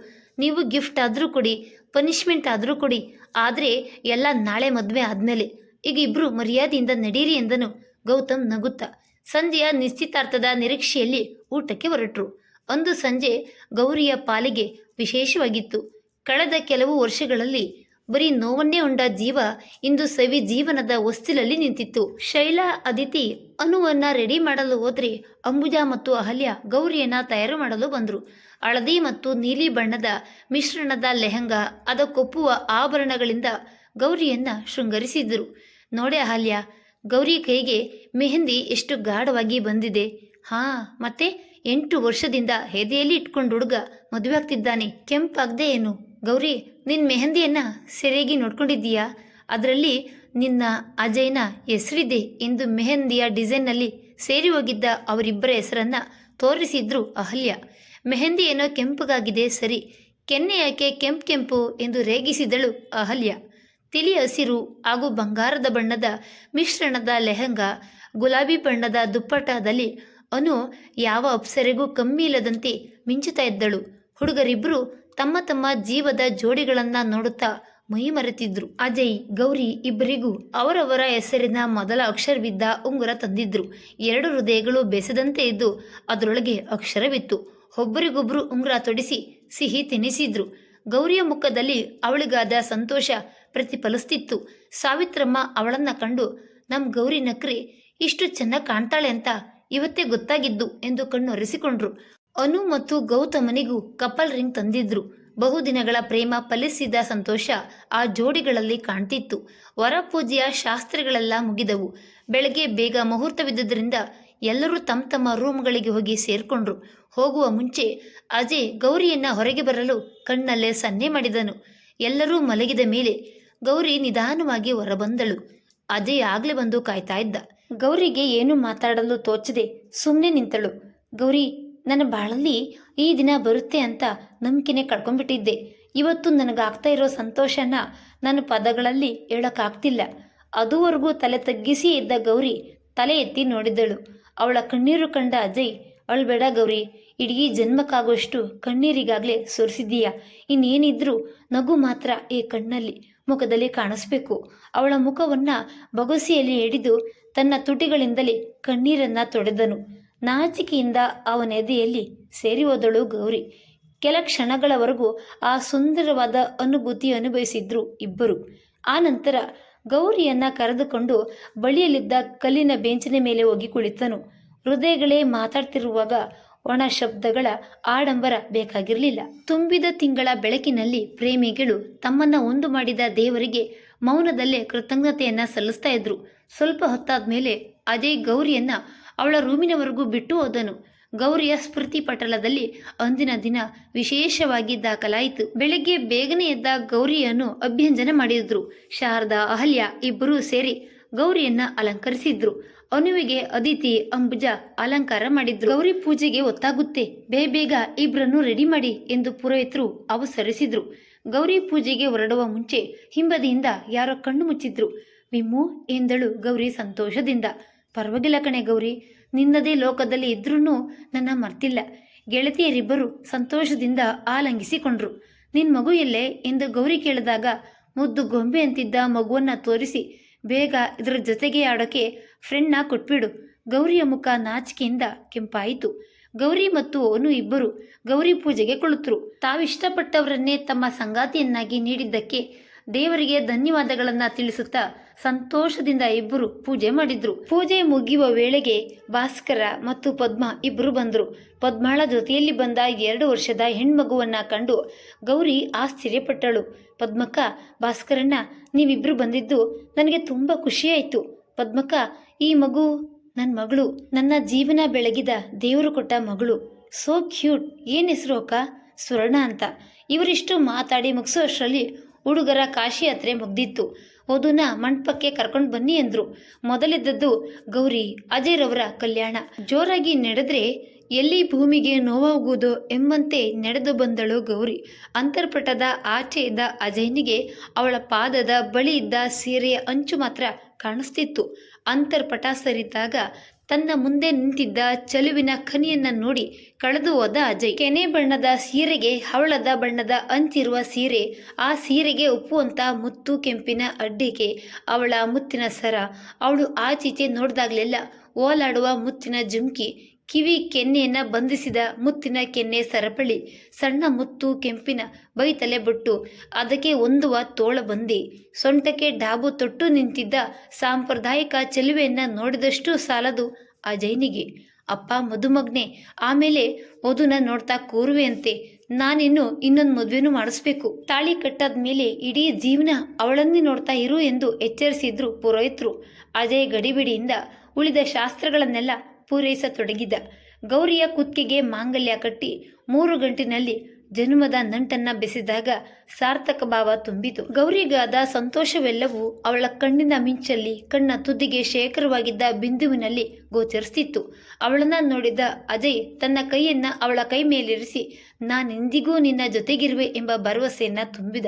ನೀವು ಗಿಫ್ಟ್ ಆದರೂ ಕೊಡಿ, ಪನಿಷ್ಮೆಂಟ್ ಆದರೂ ಕೊಡಿ, ಆದರೆ ಎಲ್ಲ ನಾಳೆ ಮದುವೆ ಆದಮೇಲೆ. ಈಗ ಇಬ್ಬರು ಮರ್ಯಾದೆಯಿಂದ ನಡೀರಿ ಎಂದನು ಗೌತಮ್ ನಗುತ್ತಾ. ಸಂಜೆಯ ನಿಶ್ಚಿತಾರ್ಥದ ನಿರೀಕ್ಷೆಯಲ್ಲಿ ಊಟಕ್ಕೆ ಹೊರಟರು. ಅಂದು ಸಂಜೆ ಗೌರಿಯ ಪಾಲಿಗೆ ವಿಶೇಷವಾಗಿತ್ತು. ಕಳೆದ ಕೆಲವು ವರ್ಷಗಳಲ್ಲಿ ಬರೀ ನೋವನ್ನೇ ಉಂಡ ಜೀವ ಇಂದು ಸವಿ ಜೀವನದ ಹೊಸ್ತಿಲಲ್ಲಿ ನಿಂತಿತ್ತು. ಶೈಲಾ, ಅದಿತಿ ಅನುವನ್ನ ರೆಡಿ ಮಾಡಲು ಹೋದ್ರೆ ಅಂಬುಜಾ ಮತ್ತು ಅಹಲ್ಯ ಗೌರಿಯನ್ನ ತಯಾರು ಮಾಡಲು ಬಂದರು. ಹಳದಿ ಮತ್ತು ನೀಲಿ ಬಣ್ಣದ ಮಿಶ್ರಣದ ಲೆಹಂಗಾ, ಅದಕ್ಕೊಪ್ಪುವ ಆಭರಣಗಳಿಂದ ಗೌರಿಯನ್ನ ಶೃಂಗರಿಸಿದ್ರು. ನೋಡೆ ಅಹಲ್ಯ, ಗೌರಿ ಕೈಗೆ ಮೆಹಂದಿ ಎಷ್ಟು ಗಾಢವಾಗಿ ಬಂದಿದೆ. ಹಾ, ಮತ್ತೆ 8 ವರ್ಷದಿಂದ ಎದೆಯಲ್ಲಿ ಇಟ್ಕೊಂಡು ಹುಡುಗ ಮದುವೆ ಆಗ್ತಿದ್ದಾನೆ, ಕೆಂಪಾಗದೆ ಏನು? ಗೌರಿ, ನಿನ್ನ ಮೆಹಂದಿಯನ್ನ ಸರಿಯಾಗಿ ನೋಡ್ಕೊಂಡಿದ್ದೀಯಾ? ಅದರಲ್ಲಿ ನಿನ್ನ ಅಜಯ್ನ ಹೆಸರಿದೆ ಎಂದು ಮೆಹಂದಿಯ ಡಿಸೈನ್ನಲ್ಲಿ ಸೇರಿ ಹೋಗಿದ್ದ ಅವರಿಬ್ಬರ ಹೆಸರನ್ನ ತೋರಿಸಿದ್ರು ಅಹಲ್ಯ. ಮೆಹಂದಿ ಏನೋ ಕೆಂಪಗಾಗಿದೆ ಸರಿ, ಕೆನ್ನೆ ಯಾಕೆ ಕೆಂಪು ಎಂದು ರೇಗಿಸಿದಳು ಅಹಲ್ಯ. ತಿಳಿ ಹಸಿರು ಹಾಗೂ ಬಂಗಾರದ ಬಣ್ಣದ ಮಿಶ್ರಣದ ಲೆಹಂಗಾ, ಗುಲಾಬಿ ಬಣ್ಣದ ದುಪ್ಪಟ್ಟದಲ್ಲಿ ಅನು ಯಾವ ಅಪ್ಸರೆಗೂ ಕಮ್ಮಿ ಇಲ್ಲದಂತೆ ಮಿಂಚುತ್ತಾ ಇದ್ದಳು. ಹುಡುಗರಿಬ್ಬರು ತಮ್ಮ ತಮ್ಮ ಜೀವದ ಜೋಡಿಗಳನ್ನ ನೋಡುತ್ತಾ ಮೈ ಮರೆತಿದ್ರು. ಅಜಯ್, ಗೌರಿ ಇಬ್ಬರಿಗೂ ಅವರವರ ಹೆಸರಿನ ಮೊದಲ ಅಕ್ಷರವಿದ್ದ ಉಂಗುರ ತಂದಿದ್ರು. 2 ಹೃದಯಗಳು ಬೆಸೆದಂತೆ ಇದ್ದು ಅದರೊಳಗೆ ಅಕ್ಷರವಿತ್ತು. ಒಬ್ಬರಿಗೊಬ್ಬರು ಉಂಗುರ ತೊಡಿಸಿ ಸಿಹಿ ತಿನ್ನಿಸಿದ್ರು. ಗೌರಿಯ ಮುಖದಲ್ಲಿ ಅವಳಿಗಾದ ಸಂತೋಷ ಪ್ರತಿಫಲಿಸ್ತಿತ್ತು. ಸಾವಿತ್ರಮ್ಮ ಅವಳನ್ನ ಕಂಡು, ನಮ್ಮ ಗೌರಿ ನಕ್ರಿ ಇಷ್ಟು ಚೆನ್ನಾಗಿ ಕಾಣ್ತಾಳೆ ಅಂತ ಇವತ್ತೇ ಗೊತ್ತಾಗಿದ್ದು ಎಂದು ಕಣ್ಣೊರೆಸಿಕೊಂಡ್ರು. ಅನು ಮತ್ತು ಗೌತಮನಿಗೂ ಕಪಲ್ ರಿಂಗ್ ತಂದಿದ್ರು. ಬಹುದಿನಗಳ ಪ್ರೇಮ ಫಲಿಸಿದ ಸಂತೋಷ ಆ ಜೋಡಿಗಳಲ್ಲಿ ಕಾಣ್ತಿತ್ತು. ವರ ಪೂಜೆಯ ಶಾಸ್ತ್ರಗಳೆಲ್ಲ ಮುಗಿದವು. ಬೆಳಗ್ಗೆ ಬೇಗ ಮುಹೂರ್ತವಿದ್ದುದರಿಂದ ಎಲ್ಲರೂ ತಮ್ಮ ತಮ್ಮ ರೂಮ್ಗಳಿಗೆ ಹೋಗಿ ಸೇರ್ಕೊಂಡ್ರು. ಹೋಗುವ ಮುಂಚೆ ಅಜಯ್ ಗೌರಿಯನ್ನ ಹೊರಗೆ ಬರಲು ಕಣ್ಣಲ್ಲೇ ಸನ್ನೆ ಮಾಡಿದನು. ಎಲ್ಲರೂ ಮಲಗಿದ ಮೇಲೆ ಗೌರಿ ನಿಧಾನವಾಗಿ ಹೊರಬಂದಳು. ಅಜಯ್ ಆಗ್ಲೇ ಬಂದು ಕಾಯ್ತಾ ಇದ್ದ. ಗೌರಿಗೆ ಏನು ಮಾತಾಡಲು ತೋಚದೆ ಸುಮ್ಮನೆ ನಿಂತಳು. ಗೌರಿ, ನನ್ನ ಬಾಳಲ್ಲಿ ಈ ದಿನ ಬರುತ್ತೆ ಅಂತ ನಂಬಿಕೆನೆ ಕಳ್ಕೊಂಡ್ಬಿಟ್ಟಿದ್ದೆ. ಇವತ್ತು ನನಗಾಗ್ತಾ ಇರೋ ಸಂತೋಷನ ನನ್ನ ಪದಗಳಲ್ಲಿ ಹೇಳೋಕ್ಕಾಗ್ತಿಲ್ಲ. ಅದುವರೆಗೂ ತಲೆ ತಗ್ಗಿಸಿ ಇದ್ದ ಗೌರಿ ತಲೆ ಎತ್ತಿ ನೋಡಿದಳು. ಅವಳ ಕಣ್ಣೀರು ಕಂಡ ಅಜಯ್, ಅಳ್ಬೇಡ ಗೌರಿ, ಇಡೀ ಜನ್ಮಕ್ಕಾಗುವಷ್ಟು ಕಣ್ಣೀರಿಗಾಗಲೇ ಸುರಿಸಿದ್ದೀಯಾ. ಇನ್ನೇನಿದ್ರೂ ನಗು ಮಾತ್ರ ಈ ಕಣ್ಣಲ್ಲಿ, ಮುಖದಲ್ಲಿ ಕಾಣಿಸ್ಬೇಕು. ಅವಳ ಮುಖವನ್ನ ಬೊಗಸೆಯಲ್ಲಿ ಹಿಡಿದು ತನ್ನ ತುಟಿಗಳಿಂದಲೇ ಕಣ್ಣೀರನ್ನ ತೊಡೆದನು. ನಾಚಿಕೆಯಿಂದ ಅವನ ಎದೆಯಲ್ಲಿ ಸೇರಿ ಹೋದಳು ಗೌರಿ. ಕೆಲ ಕ್ಷಣಗಳವರೆಗೂ ಆ ಸುಂದರವಾದ ಅನುಭೂತಿ ಅನುಭವಿಸಿದ್ರು ಇಬ್ಬರು. ಆ ನಂತರ ಗೌರಿಯನ್ನ ಕರೆದುಕೊಂಡು ಬಳಿಯಲ್ಲಿದ್ದ ಕಲ್ಲಿನ ಬೆಂಚಿನ ಮೇಲೆ ಹೋಗಿ ಕುಳಿತನು. ಹೃದಯಗಳೇ ಮಾತಾಡ್ತಿರುವಾಗ ಒಣ ಶಬ್ದಗಳ ಆಡಂಬರ ಬೇಕಾಗಿರಲಿಲ್ಲ. ತುಂಬಿದ ತಿಂಗಳ ಬೆಳಕಿನಲ್ಲಿ ಪ್ರೇಮಿಗಳು ತಮ್ಮನ್ನ ಒಂದು ಮಾಡಿದ ದೇವರಿಗೆ ಮೌನದಲ್ಲೇ ಕೃತಜ್ಞತೆಯನ್ನ ಸಲ್ಲಿಸ್ತಾ ಇದ್ರು. ಸ್ವಲ್ಪ ಹೊತ್ತಾದ ಮೇಲೆ ಅಜಯ್ ಗೌರಿಯನ್ನ ಅವಳ ರೂಮಿನವರೆಗೂ ಬಿಟ್ಟು ಹೋದನು. ಗೌರಿಯ ಸ್ಮೃತಿ ಪಟಲದಲ್ಲಿ ಅಂದಿನ ದಿನ ವಿಶೇಷವಾಗಿ ದಾಖಲಾಯಿತು. ಬೆಳಗ್ಗೆ ಬೇಗನೆ ಎದ್ದ ಗೌರಿಯನ್ನು ಅಭ್ಯಂಜನ ಮಾಡಿದ್ರು. ಶಾರದಾ, ಅಹಲ್ಯ ಇಬ್ಬರೂ ಸೇರಿ ಗೌರಿಯನ್ನ ಅಲಂಕರಿಸಿದ್ರು. ಅನುವಿಗೆ ಅದಿತಿ, ಅಂಬುಜಾ ಅಲಂಕಾರ ಮಾಡಿದ್ರು. ಗೌರಿ ಪೂಜೆಗೆ ಒತ್ತಾಗುತ್ತೆ, ಬೇಗ ಇಬ್ಬರನ್ನು ರೆಡಿ ಮಾಡಿ ಎಂದು ಪುರೋಹಿತರು ಅವಸರಿಸಿದ್ರು. ಗೌರಿ ಪೂಜೆಗೆ ಹೊರಡುವ ಮುಂಚೆ ಹಿಂಬದಿಯಿಂದ ಯಾರೋ ಕಣ್ಣು ಮುಚ್ಚಿದ್ರು. ವಿಮ್ಮು ಎಂದಳು ಗೌರಿ ಸಂತೋಷದಿಂದ. ಪರವಾಗಿಲ್ಲ ಕಣೆ ಗೌರಿ, ನಿನ್ನದೇ ಲೋಕದಲ್ಲಿ ಇದ್ರೂ ನನ್ನ ಮರ್ತಿಲ್ಲ. ಗೆಳತಿಯರಿಬ್ಬರು ಸಂತೋಷದಿಂದ ಆಲಂಗಿಸಿಕೊಂಡ್ರು. ನಿನ್ ಮಗು ಎಲ್ಲೇ ಎಂದು ಗೌರಿ ಕೇಳಿದಾಗ ಮುದ್ದು ಗೊಂಬೆ ಅಂತಿದ್ದ ಮಗುವನ್ನ ತೋರಿಸಿ, ಬೇಗ ಇದರ ಜೊತೆಗೆ ಆಡೋಕೆ ಫ್ರೆಂಡ್ನ ಕೊಟ್ಬಿಡು. ಗೌರಿಯ ಮುಖ ನಾಚಿಕೆಯಿಂದ ಕೆಂಪಾಯಿತು. ಗೌರಿ ಮತ್ತು ಅನು ಇಬ್ಬರು ಗೌರಿ ಪೂಜೆಗೆ ಕುಳಿತರು. ತಾವಿಷ್ಟಪಟ್ಟವರನ್ನೇ ತಮ್ಮ ಸಂಗಾತಿಯನ್ನಾಗಿ ನೀಡಿದ್ದಕ್ಕೆ ದೇವರಿಗೆ ಧನ್ಯವಾದಗಳನ್ನ ತಿಳಿಸುತ್ತಾ ಸಂತೋಷದಿಂದ ಇಬ್ಬರು ಪೂಜೆ ಮಾಡಿದ್ರು. ಪೂಜೆ ಮುಗಿಯುವ ವೇಳೆಗೆ ಭಾಸ್ಕರ ಮತ್ತು ಪದ್ಮ ಇಬ್ಬರು ಬಂದರು. ಪದ್ಮಾಳ ಜೊತೆಯಲ್ಲಿ ಬಂದ 2 ವರ್ಷದ ಹೆಣ್ಮಗುವನ್ನ ಕಂಡು ಗೌರಿ ಆಶ್ಚರ್ಯಪಟ್ಟಳು. ಪದ್ಮಕ್ಕ, ಭಾಸ್ಕರಣ್ಣ, ನೀವಿಬ್ರು ಬಂದಿದ್ದು ನನಗೆ ತುಂಬ ಖುಷಿಯಾಯಿತು. ಪದ್ಮಕ್ಕ, ಈ ಮಗು ನನ್ನ ಮಗಳು, ನನ್ನ ಜೀವನ ಬೆಳಗಿದ ದೇವರು ಕೊಟ್ಟ ಮಗಳು. So cute. ಏನು ಹೆಸರು ಅಕ್ಕ? ಸುವರ್ಣ ಅಂತ. ಇವರಿಷ್ಟು ಮಾತಾಡಿ ಮುಗಿಸೋಷ್ಟರಲ್ಲಿ ಹುಡುಗರ ಕಾಶಿ ಯಾತ್ರೆ ಮುಗ್ದಿತ್ತು. ವಧುನ ಮಂಟಪಕ್ಕೆ ಕರ್ಕೊಂಡು ಬನ್ನಿ ಎಂದ್ರು. ಮೊದಲಿದ್ದದ್ದು ಗೌರಿ ಅಜಯ್ರವರ ಕಲ್ಯಾಣ. ಜೋರಾಗಿ ನಡೆದ್ರೆ ಎಲ್ಲಿ ಭೂಮಿಗೆ ನೋವಾಗುವುದೋ ಎಂಬಂತೆ ನಡೆದು ಬಂದಳು ಗೌರಿ. ಅಂತರ್ಪಟದ ಆಚೆ ಇದ್ದ ಅಜಯ್ನಿಗೆ ಅವಳ ಪಾದದ ಬಳಿ ಇದ್ದ ಸೀರೆಯ ಅಂಚು ಮಾತ್ರ ಕಾಣಿಸ್ತಿತ್ತು. ಅಂತರ್ಪಟ ಸರಿದಾಗ ತನ್ನ ಮುಂದೆ ನಿಂತಿದ್ದ ಚಲುವಿನ ಖನಿಯನ್ನ ನೋಡಿ ಕಳೆದು ಹೋದ ಅಜಯ್. ಕೆನೆ ಬಣ್ಣದ ಸೀರೆಗೆ ಹವಳದ ಬಣ್ಣದ ಅಂಚಿರುವ ಸೀರೆ, ಆ ಸೀರೆಗೆ ಒಪ್ಪುವಂತ ಮುತ್ತು ಕೆಂಪಿನ ಅಡ್ಡಿಕೆ, ಅವಳ ಮುತ್ತಿನ ಸರ, ಅವಳು ಆಚೀಚೆ ನೋಡಿದಾಗಲೆಲ್ಲ ಓಲಾಡುವ ಮುತ್ತಿನ ಜುಮ್ಕಿ, ಕಿವಿ ಕೆನ್ನೆಯನ್ನ ಬಂಧಿಸಿದ ಮುತ್ತಿನ ಕೆನ್ನೆ ಸರಪಳಿ, ಸಣ್ಣ ಮುತ್ತು ಕೆಂಪಿನ ಬೈತಲೆ ಬೊಟ್ಟು, ಅದಕ್ಕೆ ಹೊಂದುವ ತೋಳಬಂದಿ, ಸೊಂಟಕ್ಕೆ ಡಾಬು ತೊಟ್ಟು ನಿಂತಿದ್ದ ಸಾಂಪ್ರದಾಯಿಕ ಚೆಲುವೆಯನ್ನ ನೋಡಿದಷ್ಟು ಸಾಲದು ಅಜಯ್ನಿಗೆ. ಅಪ್ಪ ಮದುಮಗ್ನೆ, ಆಮೇಲೆ ವಧುನ ನೋಡ್ತಾ ಕೂರುವೆಯಂತೆ. ನಾನಿನ್ನು ಇನ್ನೊಂದು ಮದುವೆನೂ ಮಾಡಿಸ್ಬೇಕು. ತಾಳಿ ಕಟ್ಟಾದ್ಮೇಲೆ ಇಡೀ ಜೀವನ ಅವಳನ್ನೇ ನೋಡ್ತಾ ಇರು ಎಂದು ಎಚ್ಚರಿಸಿದ್ರು ಪುರೋಹಿತರು. ಅಜಯ್ ಗಡಿಬಿಡಿಯಿಂದ ಉಳಿದ ಶಾಸ್ತ್ರಗಳನ್ನೆಲ್ಲ ಪೂರೈಸತೊಡಗಿದ. ಗೌರಿಯ ಕುತ್ತಿಗೆ ಮಾಂಗಲ್ಯ ಕಟ್ಟಿ 3 ಗಂಟಿನಲ್ಲಿ ಜನ್ಮದ ನಂಟನ್ನ ಬೆಸೆದಾಗ ಸಾರ್ಥಕ ಭಾವ ತುಂಬಿತು. ಗೌರಿಗಾದ ಸಂತೋಷವೆಲ್ಲವೂ ಅವಳ ಕಣ್ಣಿನ ಮಿಂಚಲ್ಲಿ, ಕಣ್ಣ ತುದಿಗೆ ಶೇಖರವಾಗಿದ್ದ ಬಿಂದುವಿನಲ್ಲಿ ಗೋಚರಿಸ್ತಿತ್ತು. ಅವಳನ್ನ ನೋಡಿದ ಅಜಯ್ ತನ್ನ ಕೈಯನ್ನ ಅವಳ ಕೈ ಮೇಲಿರಿಸಿ, ನಾನೆಂದಿಗೂ ನಿನ್ನ ಜೊತೆಗಿರುವೆ ಎಂಬ ಭರವಸೆಯನ್ನ ತುಂಬಿದ.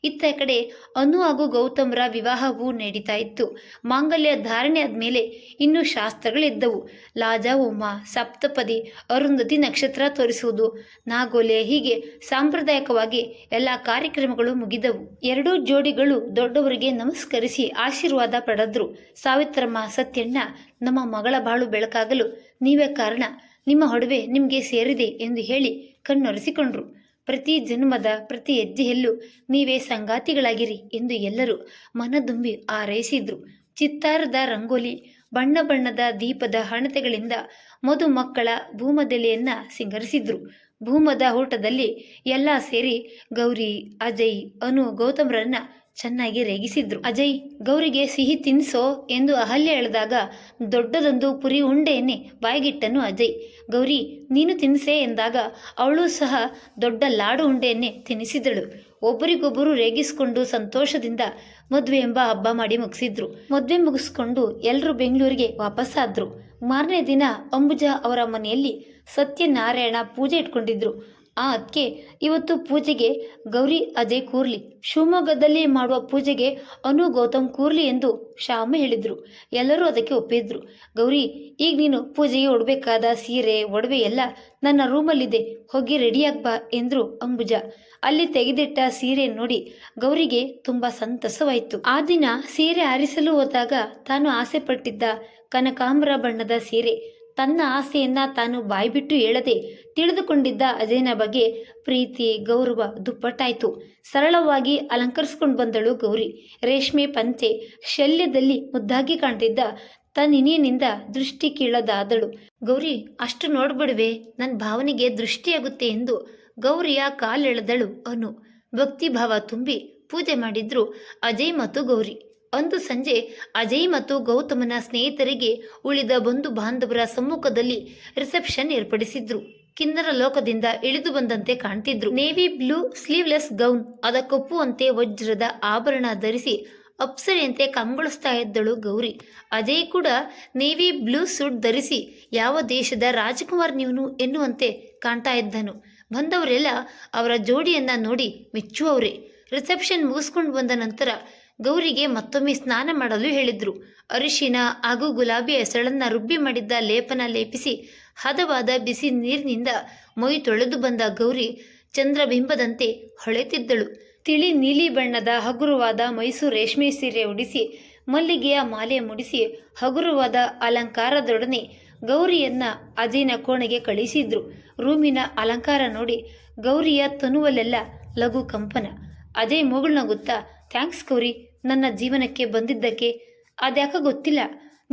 ಇತ್ತ ಕಡೆ ಅನು ಹಾಗೂ ಗೌತಮ್ರ ವಿವಾಹವೂ ನಡೀತಾ ಇತ್ತು. ಮಾಂಗಲ್ಯ ಧಾರಣೆ ಆದ್ಮೇಲೆ ಇನ್ನು ಶಾಸ್ತ್ರಗಳಿದ್ದವು. ಲಾಜಾವೋಮ, ಸಪ್ತಪದಿ, ಅರುಂಧತಿ ನಕ್ಷತ್ರ ತೋರಿಸುವುದು, ನಾಗೋಲೆ, ಹೀಗೆ ಸಾಂಪ್ರದಾಯಿಕವಾಗಿ ಎಲ್ಲ ಕಾರ್ಯಕ್ರಮಗಳು ಮುಗಿದವು. 2 ಜೋಡಿಗಳು ದೊಡ್ಡವರಿಗೆ ನಮಸ್ಕರಿಸಿ ಆಶೀರ್ವಾದ ಪಡೆದ್ರು. ಸಾವಿತ್ರಮ್ಮ, ಸತ್ಯಣ್ಣ, ನಮ್ಮ ಮಗಳ ಬಾಳು ಬೆಳಕಾಗಲು ನೀವೇ ಕಾರಣ, ನಿಮ್ಮ ಒಡವೆ ನಿಮಗೆ ಸೇರಿದೆ ಎಂದು ಹೇಳಿ ಕಣ್ಣೊರೆಸಿಕೊಂಡ್ರು. ಪ್ರತಿ ಜನ್ಮದ ಪ್ರತಿ ಹೆಜ್ಜೆಯಲ್ಲೂ ನೀವೇ ಸಂಗಾತಿಗಳಾಗಿರಿ ಎಂದು ಎಲ್ಲರೂ ಮನದುಂಬಿ ಹಾರೈಸಿದ್ರು. ಚಿತ್ತಾರದ ರಂಗೋಲಿ, ಬಣ್ಣ ಬಣ್ಣದ ದೀಪದ ಹಣತೆಗಳಿಂದ ಮಧುಮಕ್ಕಳ ಭೂಮದೆಲೆಯನ್ನ ಸಿಂಗರಿಸಿದ್ರು. ಭೂಮದ ಊಟದಲ್ಲಿ ಎಲ್ಲ ಸೇರಿ ಗೌರಿ, ಅಜಯ್, ಅನು, ಗೌತಮ್ರನ್ನ ಚೆನ್ನಾಗಿ ರೇಗಿಸಿದ್ರು. ಅಜಯ್, ಗೌರಿಗೆ ಸಿಹಿ ತಿನ್ಸೋ ಎಂದು ಅಹಲ್ಯ ಎಳೆದಾಗ ದೊಡ್ಡದೊಂದು ಪುರಿ ಉಂಡೆಯನ್ನೇ ಬಾಯಿಗಿಟ್ಟನು ಅಜಯ್. ಗೌರಿ, ನೀನು ತಿನ್ಸೆ ಎಂದಾಗ ಅವಳು ಸಹ ದೊಡ್ಡ ಲಾಡು ಉಂಡೆಯನ್ನೇ ತಿನ್ನಿಸಿದಳು. ಒಬ್ಬರಿಗೊಬ್ಬರು ರೇಗಿಸ್ಕೊಂಡು ಸಂತೋಷದಿಂದ ಮದುವೆ ಎಂಬ ಹಬ್ಬ ಮಾಡಿ ಮುಗಿಸಿದ್ರು. ಮದುವೆ ಮುಗಿಸ್ಕೊಂಡು ಎಲ್ಲರೂ ಬೆಂಗಳೂರಿಗೆ ವಾಪಸ್ಸಾದ್ರು. ಮಾರನೇ ದಿನ ಅಂಬುಜಾ ಅವರ ಮನೆಯಲ್ಲಿ ಸತ್ಯನಾರಾಯಣ ಪೂಜೆ ಇಟ್ಕೊಂಡಿದ್ರು. ಅದಕ್ಕೆ ಇವತ್ತು ಪೂಜೆಗೆ ಗೌರಿ ಅಜಯ್ ಕೂರ್ಲಿ, ಶಿವಮೊಗ್ಗದಲ್ಲಿ ಮಾಡುವ ಪೂಜೆಗೆ ಅನು ಗೌತಮ್ ಕೂರ್ಲಿ ಎಂದು ಶ್ಯಾಮ ಹೇಳಿದ್ರು. ಎಲ್ಲರೂ ಅದಕ್ಕೆ ಒಪ್ಪಿದ್ರು. ಗೌರಿ, ಈಗ ನೀನು ಪೂಜೆಗೆ ಉಡಬೇಕಾದ ಸೀರೆ ಒಡವೆ ಎಲ್ಲ ನನ್ನ ರೂಮಲ್ಲಿದೆ, ಹೋಗಿ ರೆಡಿಯಾಗಿ ಬಾ ಎಂದ್ರು ಅಂಬುಜಾ. ಅಲ್ಲಿ ತೆಗೆದಿಟ್ಟ ಸೀರೆ ನೋಡಿ ಗೌರಿಗೆ ತುಂಬಾ ಸಂತಸವಾಯಿತು. ಆ ದಿನ ಸೀರೆ ಆರಿಸಲು ಹೋದಾಗ ತಾನು ಆಸೆ ಪಟ್ಟಿದ್ದ ಕನಕಾಂಬರ ಬಣ್ಣದ ಸೀರೆ, ತನ್ನ ಆಸೆಯನ್ನ ತಾನು ಬಾಯ್ಬಿಟ್ಟು ಹೇಳದೆ ತಿಳಿದುಕೊಂಡಿದ್ದ ಅಜಯ್ನ ಬಗ್ಗೆ ಪ್ರೀತಿ ಗೌರವ ದುಪ್ಪಟ್ಟಾಯ್ತು. ಸರಳವಾಗಿ ಅಲಂಕರಿಸ್ಕೊಂಡು ಬಂದಳು ಗೌರಿ. ರೇಷ್ಮೆ ಪಂಚೆ, ಶಲ್ಯದಲ್ಲಿ ಮುದ್ದಾಗಿ ಕಾಣ್ತಿದ್ದ ತನ್ನಿನಿಯಿಂದ ದೃಷ್ಟಿ ಕೀಳದಾದಳು. ಗೌರಿ, ಅಷ್ಟು ನೋಡ್ಬಿಡುವೆ, ನನ್ನ ಭಾವನೆಗೆ ದೃಷ್ಟಿಯಾಗುತ್ತೆ ಎಂದು ಗೌರಿಯ ಕಾಲೆಳೆದಳು ಅನು. ಭಕ್ತಿಭಾವ ತುಂಬಿ ಪೂಜೆ ಮಾಡಿದ್ರು ಅಜಯ್ ಮತ್ತು ಗೌರಿ. ಅಂದು ಸಂಜೆ ಅಜಯ್ ಮತ್ತು ಗೌತಮನ ಸ್ನೇಹಿತರಿಗೆ ಉಳಿದ ಬಂಧು ಬಾಂಧವರ ಸಮ್ಮುಖದಲ್ಲಿ ರಿಸೆಪ್ಷನ್ ಏರ್ಪಡಿಸಿದ್ರು. ಕಿನ್ನರ ಲೋಕದಿಂದ ಇಳಿದು ಬಂದಂತೆ ಕಾಣ್ತಿದ್ರು. ನೇವಿ ಬ್ಲೂ ಸ್ಲೀವ್ಲೆಸ್ ಗೌನ್, ಅದಕ್ಕೊಪ್ಪುವಂತೆ ವಜ್ರದ ಆಭರಣ ಧರಿಸಿ ಅಪ್ಸರೆಯಂತೆ ಕಂಗೊಳಿಸ್ತಾ ಇದ್ದಳು ಗೌರಿ. ಅಜಯ್ ಕೂಡ ನೇವಿ ಬ್ಲೂ ಸೂಟ್ ಧರಿಸಿ ಯಾವ ದೇಶದ ರಾಜಕುಮಾರ್ ನೀವನು ಎನ್ನುವಂತೆ ಕಾಣ್ತಾ ಇದ್ದನು. ಬಂದವರೆಲ್ಲ ಅವರ ಜೋಡಿಯನ್ನ ನೋಡಿ ಮೆಚ್ಚುವವರೇ. ರಿಸೆಪ್ಷನ್ ಮುಗಿಸ್ಕೊಂಡು ಬಂದ ನಂತರ ಗೌರಿಗೆ ಮತ್ತೊಮ್ಮೆ ಸ್ನಾನ ಮಾಡಲು ಹೇಳಿದ್ರು. ಅರಿಶಿನ ಹಾಗೂ ಗುಲಾಬಿ ಹೆಸಳನ್ನ ರುಬ್ಬಿ ಮಾಡಿದ್ದ ಲೇಪನ ಲೇಪಿಸಿ ಹದವಾದ ಬಿಸಿ ನೀರಿನಿಂದ ಮೈ ತೊಳೆದು ಬಂದ ಗೌರಿ ಚಂದ್ರಬಿಂಬದಂತೆ ಹೊಳೆತಿದ್ದಳು. ತಿಳಿ ನೀಲಿ ಬಣ್ಣದ ಹಗುರವಾದ ಮೈಸೂರು ರೇಷ್ಮೆ ಸೀರೆ ಉಡಿಸಿ ಮಲ್ಲಿಗೆಯ ಮಾಲೆ ಮುಡಿಸಿ ಹಗುರವಾದ ಅಲಂಕಾರದೊಡನೆ ಗೌರಿಯನ್ನ ಅಜಯ್ನ ಕೋಣೆಗೆ ಕಳಿಸಿದ್ರು. ರೂಮಿನ ಅಲಂಕಾರ ನೋಡಿ ಗೌರಿಯ ತನುವಲ್ಲೆಲ್ಲ ಲಘು ಕಂಪನ. ಅಜಯ್ ಮುಗುಳ್ನಗುತ್ತಾ, ಥ್ಯಾಂಕ್ಸ್ ಗೌರಿ, ನನ್ನ ಜೀವನಕ್ಕೆ ಬಂದಿದ್ದಕ್ಕೆ. ಅದ್ಯಾಕ ಗೊತ್ತಿಲ್ಲ,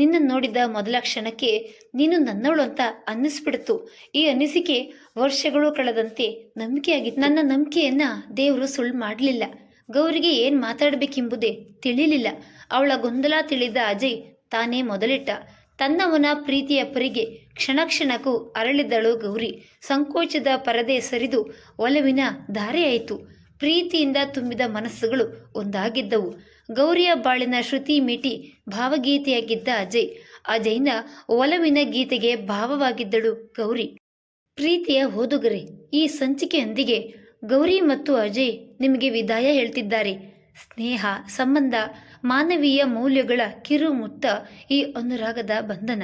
ನಿನ್ನ ನೋಡಿದ ಮೊದಲ ಕ್ಷಣಕ್ಕೆ ನೀನು ನನ್ನವಳು ಅಂತ ಅನ್ನಿಸ್ಬಿಡ್ತು. ಈ ಅನಿಸಿಕೆ ವರ್ಷಗಳು ಕಳೆದಂತೆ ನಂಬಿಕೆಯಾಗಿತ್ತು. ನನ್ನ ನಂಬಿಕೆಯನ್ನ ದೇವರು ಸುಳ್ಳು ಮಾಡಲಿಲ್ಲ. ಗೌರಿಗೆ ಏನು ಮಾತಾಡಬೇಕೆಂಬುದೇ ತಿಳಿಲಿಲ್ಲ. ಅವಳ ಗೊಂದಲ ತಿಳಿದ ಅಜಯ್ ತಾನೇ ಮೊದಲಿಟ್ಟ. ತನ್ನವನ ಪ್ರೀತಿಯ ಪರಿಗೆ ಕ್ಷಣ ಕ್ಷಣಕ್ಕೂ ಅರಳಿದಳು ಗೌರಿ. ಸಂಕೋಚದ ಪರದೆ ಸರಿದು ಒಲವಿನ ಧಾರೆಯಾಯಿತು. ಪ್ರೀತಿಯಿಂದ ತುಂಬಿದ ಮನಸ್ಸುಗಳು ಒಂದಾಗಿದ್ದವು. ಗೌರಿಯ ಬಾಳಿನ ಶ್ರುತಿ ಮೀಟಿ ಭಾವಗೀತೆಯಾಗಿದ್ದ ಅಜಯ್ನ ಒಲವಿನ ಗೀತೆಗೆ ಭಾವವಾಗಿದ್ದಳು ಗೌರಿ. ಪ್ರೀತಿಯ ಓದುಗರೆ, ಈ ಸಂಚಿಕೆಯೊಂದಿಗೆ ಗೌರಿ ಮತ್ತು ಅಜಯ್ ನಿಮಗೆ ವಿದಾಯ ಹೇಳ್ತಿದ್ದಾರೆ. ಸ್ನೇಹ, ಸಂಬಂಧ, ಮಾನವೀಯ ಮೌಲ್ಯಗಳ ಕಿರುಮುತ್ತ ಈ ಅನುರಾಗದ ಬಂಧನ.